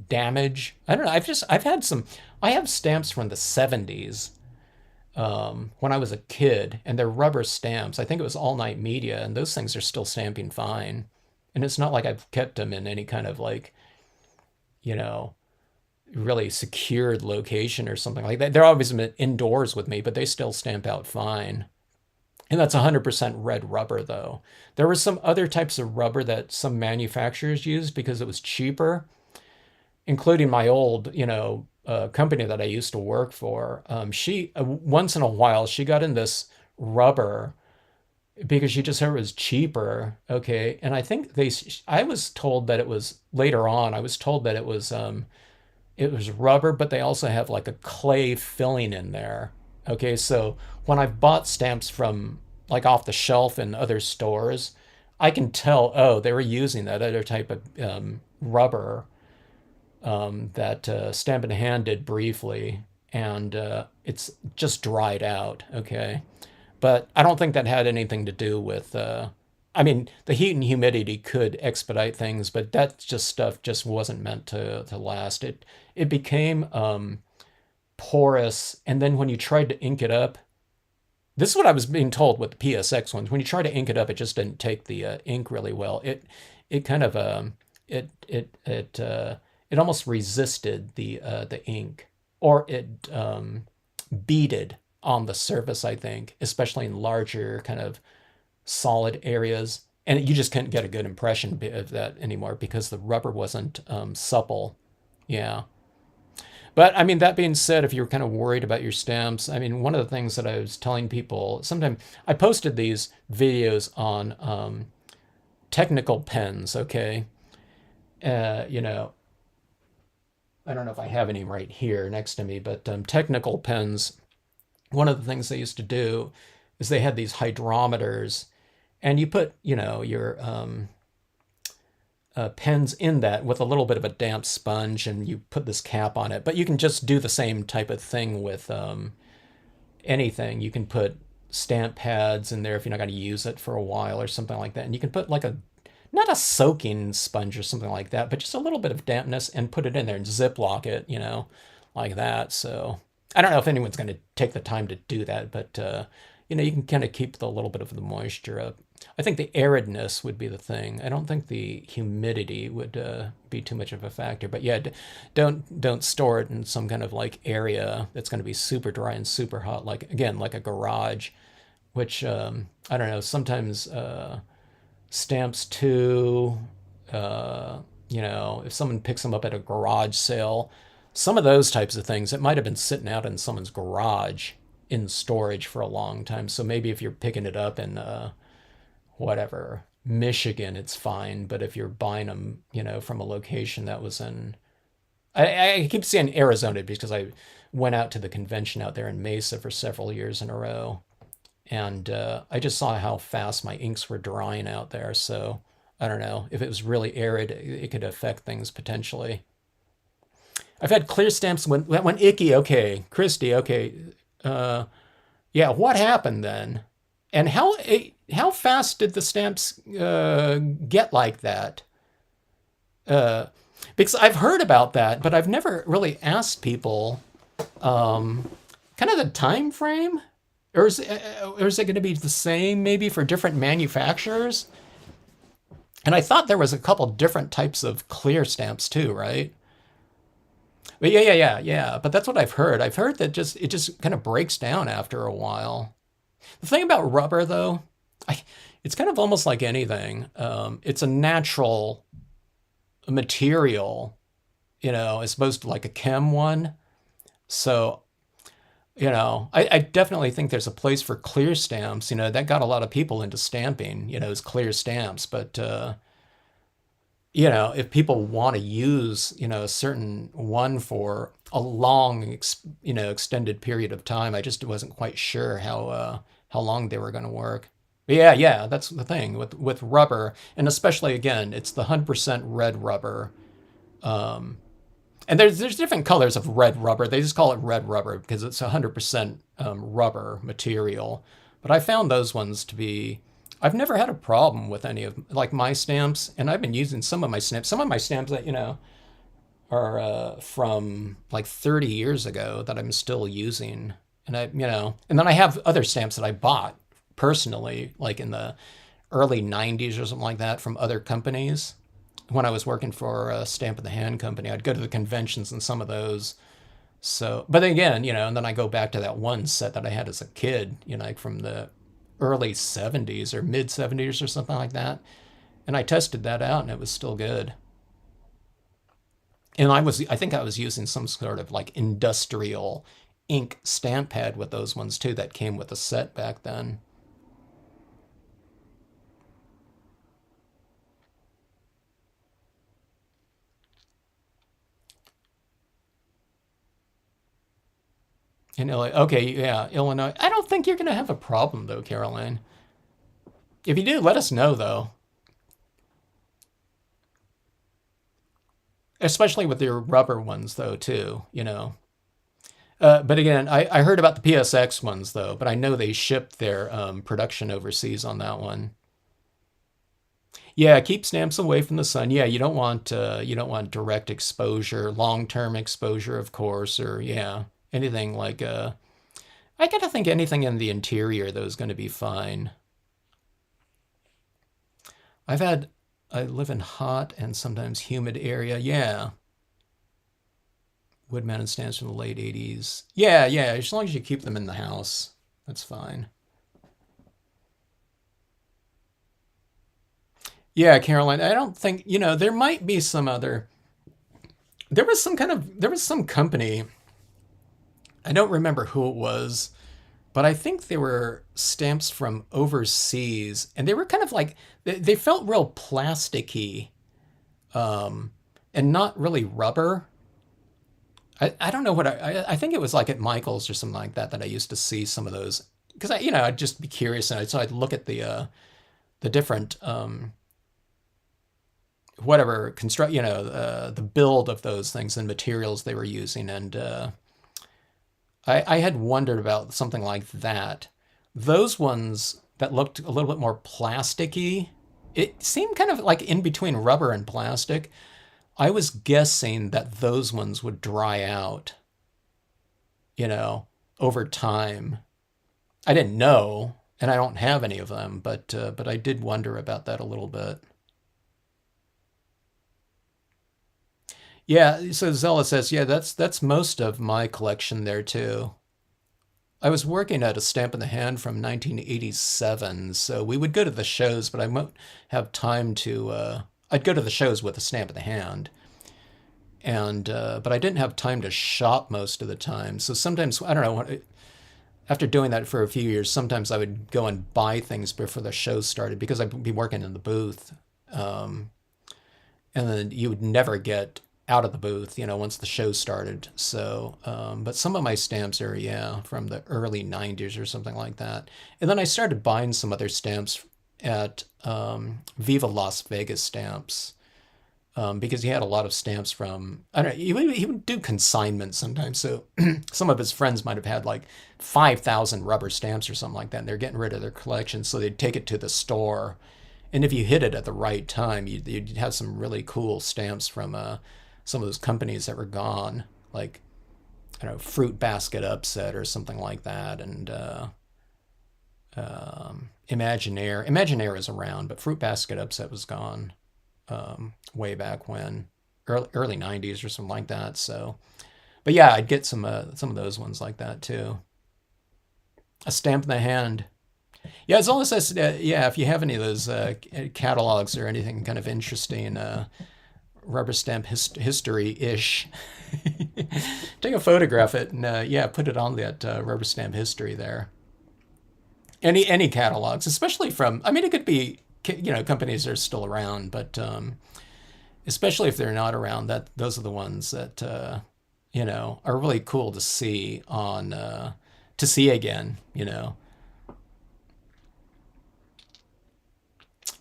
damage. I don't know. I have stamps from the 70s when I was a kid, and they're rubber stamps. I think it was All Night Media, and those things are still stamping fine. And it's not like I've kept them in any kind of like, you know, really secured location or something like that. They're obviously indoors with me, but they still stamp out fine. And that's 100% red rubber, though. There were some other types of rubber that some manufacturers used because it was cheaper, including my old, company that I used to work for. She once in a while she got in this rubber because she just heard it was cheaper. Okay, and I think I was told that it was later on. I was told that it was rubber, but they also have like a clay filling in there. Okay, so when I've bought stamps from like off the shelf in other stores, I can tell, oh, they were using that other type of rubber that Stamp and Hand did briefly, and it's just dried out. Okay, but I don't think that had anything to do with. I mean, the heat and humidity could expedite things, but that just stuff just wasn't meant to last. It became porous, and then when you tried to ink it up, this is what I was being told with the PSX ones. When you try to ink it up, it just didn't take the ink really well. It kind of it almost resisted the ink, or it beaded on the surface. I think, especially in larger kind of solid areas, and you just couldn't get a good impression of that anymore because the rubber wasn't supple. Yeah. But I mean, that being said, if you're kind of worried about your stamps, I mean, one of the things that I was telling people, sometimes I posted these videos on technical pens, okay? You know, I don't know if I have any right here next to me, but technical pens, one of the things they used to do is they had these hydrometers, and you put, your pens in that with a little bit of a damp sponge, and you put this cap on it. But you can just do the same type of thing with anything. You can put stamp pads in there if you're not going to use it for a while or something like that. And you can put like not a soaking sponge or something like that, but just a little bit of dampness and put it in there and ziplock it, like that. So I don't know if anyone's going to take the time to do that, but you can kind of keep the little bit of the moisture up. I think the aridness would be the thing. I don't think the humidity would be too much of a factor. But yeah, don't store it in some kind of like area that's going to be super dry and super hot, like again like a garage, which I don't know. Sometimes stamps too. If someone picks them up at a garage sale, some of those types of things, it might have been sitting out in someone's garage in storage for a long time. So maybe if you're picking it up in whatever, Michigan, it's fine. But if you're buying them, from a location that was in, I keep saying Arizona because I went out to the convention out there in Mesa for several years in a row. And I just saw how fast my inks were drying out there. So I don't know. If it was really arid, it could affect things potentially. I've had clear stamps that went icky. Okay, Christy. Okay, yeah. What happened then? And how fast did the stamps get like that? Because I've heard about that, but I've never really asked people kind of the time frame, or is it going to be the same maybe for different manufacturers? And I thought there was a couple different types of clear stamps too, right? But yeah. But that's what I've heard. I've heard that it just kind of breaks down after a while. The thing about rubber, though, it's kind of almost like anything. It's a natural material, as opposed to like a chem one. So, I definitely think there's a place for clear stamps. That got a lot of people into stamping, as clear stamps. But, if people want to use, a certain one for a long, extended period of time, I just wasn't quite sure how long they were going to work. But yeah, yeah, that's the thing with rubber, and especially again, it's the 100% red rubber. And there's different colors of red rubber. They just call it red rubber because it's 100% rubber material. But I found those ones to be. I've never had a problem with any of like my stamps, and I've been using some of my stamps. Some of my stamps that are from like 30 years ago that I'm still using, and and then I have other stamps that I bought personally, like in the early 90s or something like that from other companies when I was working for a Stamp in the Hand company. I'd go to the conventions and some of those. So, but again, and then I go back to that one set that I had as a kid, like from the early 70s or mid 70s or something like that. And I tested that out and it was still good. And I think I was using some sort of like industrial ink stamp pad with those ones too that came with a set back then. In Illinois, okay, yeah, Illinois. I don't think you're going to have a problem though, Caroline. If you do, let us know though. Especially with your rubber ones though too. But again, I heard about the PSX ones though, but I know they shipped their production overseas on that one. Yeah, keep stamps away from the sun. Yeah, you don't want direct exposure, long-term exposure, of course, or yeah, anything like I gotta think anything in the interior though is going to be fine. I've had I live in hot and sometimes humid area. Yeah, wood mounted stamps from the late 80s. Yeah, yeah, as long as you keep them in the house, that's fine. Yeah, Caroline, I don't think, there might be some other. There was some company, I don't remember who it was, but I think they were stamps from overseas and they were kind of like, they felt real plasticky and not really rubber. I don't know what I think it was like at Michael's or something like that that I used to see some of those because I'd just be curious and so I'd look at the different whatever construct the build of those things and materials they were using and I had wondered about something like that. Those ones that looked a little bit more plasticky, it seemed kind of like in between rubber and plastic. I was guessing that those ones would dry out, you know, over time. I didn't know, and I don't have any of them, but I did wonder about that a little bit. Yeah, so Zella says, yeah, that's most of my collection there too. I was working at a Stamp in the Hand from 1987, so we would go to the shows, but I won't have time to. I'd go to the shows with a Stamp in the Hand, and but I didn't have time to shop most of the time. So sometimes I don't know. After doing that for a few years, sometimes I would go and buy things before the show started because I'd be working in the booth, um, and then you would never get out of the booth, once the show started. So, but some of my stamps are, yeah, from the early 90s or something like that. And then I started buying some other stamps at Viva Las Vegas Stamps because he had a lot of stamps from, I don't know, he would do consignment sometimes. So some of his friends might have had like 5,000 rubber stamps or something like that. And they're getting rid of their collection. So they'd take it to the store. And if you hit it at the right time, you'd have some really cool stamps from some of those companies that were gone, like I don't know, Fruit Basket Upset or something like that, and Imaginaire is around, but Fruit Basket Upset was gone way back when, early 90s or something like that. So, but yeah, I'd get some of those ones like that too. A Stamp in the Hand. Yeah, as long as yeah, if you have any of those catalogs or anything kind of interesting, rubber stamp history-ish. Take a photograph it and yeah, put it on that rubber stamp history there. Any catalogs, especially from, I mean, it could be, companies that are still around, but especially if they're not around, that those are the ones that are really cool to see on to see again.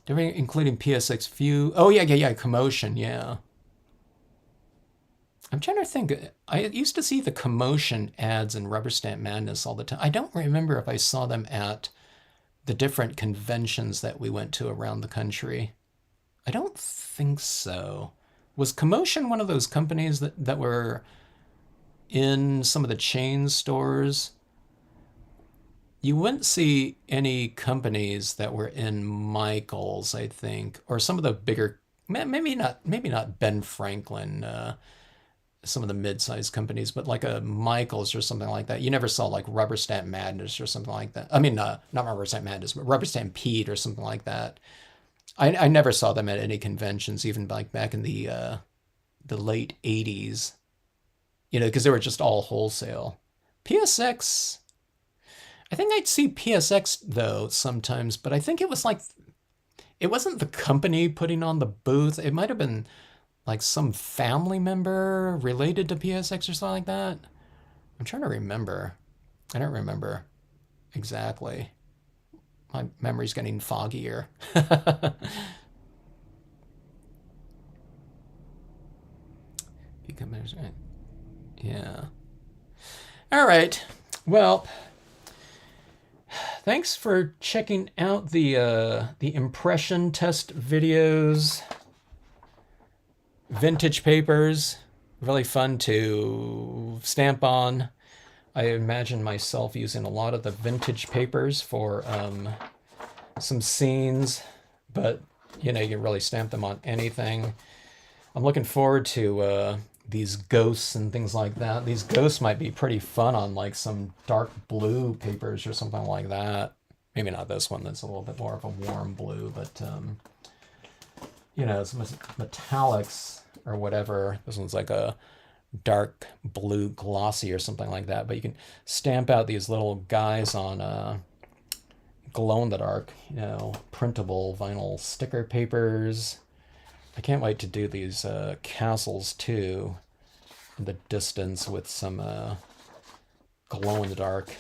Including PSX View. Oh yeah, Commotion. Yeah, I'm trying to think. I used to see the Commotion ads in Rubber Stamp Madness all the time. I don't remember if I saw them at the different conventions that we went to around the country. I don't think so. Was Commotion one of those companies that were in some of the chain stores? You wouldn't see any companies that were in Michael's, I think, or some of the bigger, maybe not Ben Franklin, some of the mid-sized companies, but like a Michael's or something like that. You never saw like Rubber Stamp Madness or something like that. I mean, not Rubber Stamp Madness, but Rubber Stamp Pete or something like that. I never saw them at any conventions, even like back in the late '80s. Because they were just all wholesale. PSX, I think I'd see PSX though sometimes, but I think it was like it wasn't the company putting on the booth. It might have been like some family member related to PSX or something like that. I'm trying to remember. I don't remember exactly. My memory's getting foggier. Yeah. All right. Well, thanks for checking out the impression test videos. Vintage papers, really fun to stamp on. I imagine myself using a lot of the vintage papers for some scenes, but you can really stamp them on anything. I'm looking forward to these ghosts and things like that. These ghosts might be pretty fun on like some dark blue papers or something like that. Maybe not this one, that's a little bit more of a warm blue, but some metallics or whatever. This one's like a dark blue glossy or something like that. But you can stamp out these little guys on glow in the dark, printable vinyl sticker papers. I can't wait to do these castles too in the distance with some glow in the dark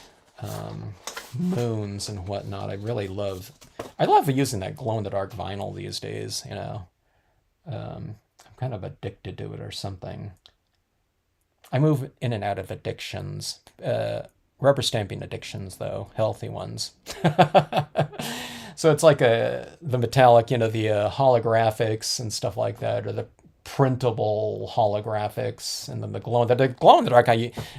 moons and whatnot. I love using that glow in the dark vinyl these days. I'm kind of addicted to it or something. I move in and out of addictions. Rubber stamping addictions, though, healthy ones. So it's like the metallic, the holographics and stuff like that, or the printable holographics, and then the glow in the dark.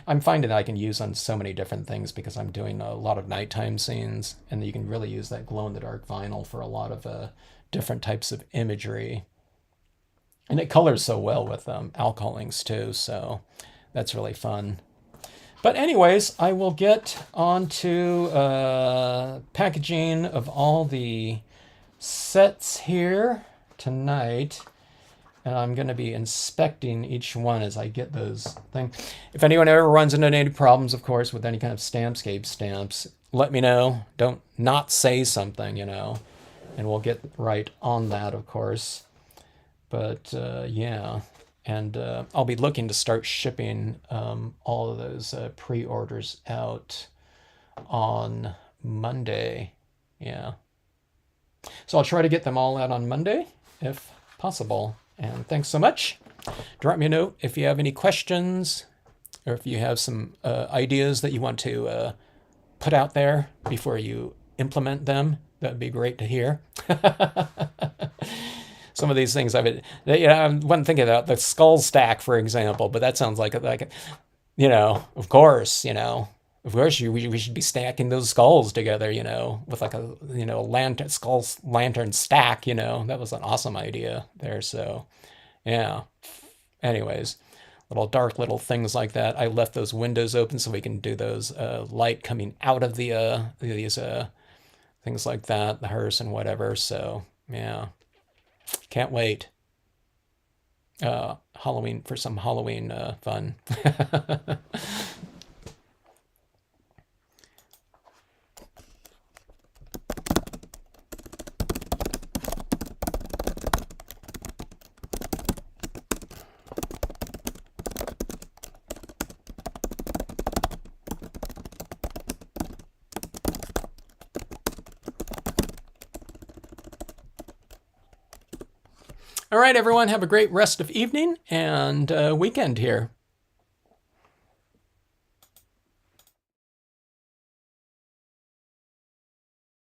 I'm finding that I can use on so many different things because I'm doing a lot of nighttime scenes, and you can really use that glow in the dark vinyl for a lot of different types of imagery. And it colors so well with alcohol inks too, so that's really fun. But anyways, I will get on to packaging of all the sets here tonight. And I'm going to be inspecting each one as I get those things. If anyone ever runs into any problems, of course, with any kind of Stampscape stamps, let me know. Don't not say something, and we'll get right on that, of course. But yeah. And I'll be looking to start shipping all of those pre-orders out on Monday. Yeah. So I'll try to get them all out on Monday, if possible. And thanks so much. Drop me a note if you have any questions or if you have some ideas that you want to put out there before you implement them. That'd be great to hear. Some of these things I wasn't thinking about the skull stack, for example, but that sounds like of course, we should be stacking those skulls together, with like a lantern stack, that was an awesome idea there. So yeah. Anyways, little things like that. I left those windows open so we can do those light coming out of these things like that, the hearse and whatever. So yeah. Can't wait. Halloween, for some Halloween fun. All right, everyone, have a great rest of evening and weekend here.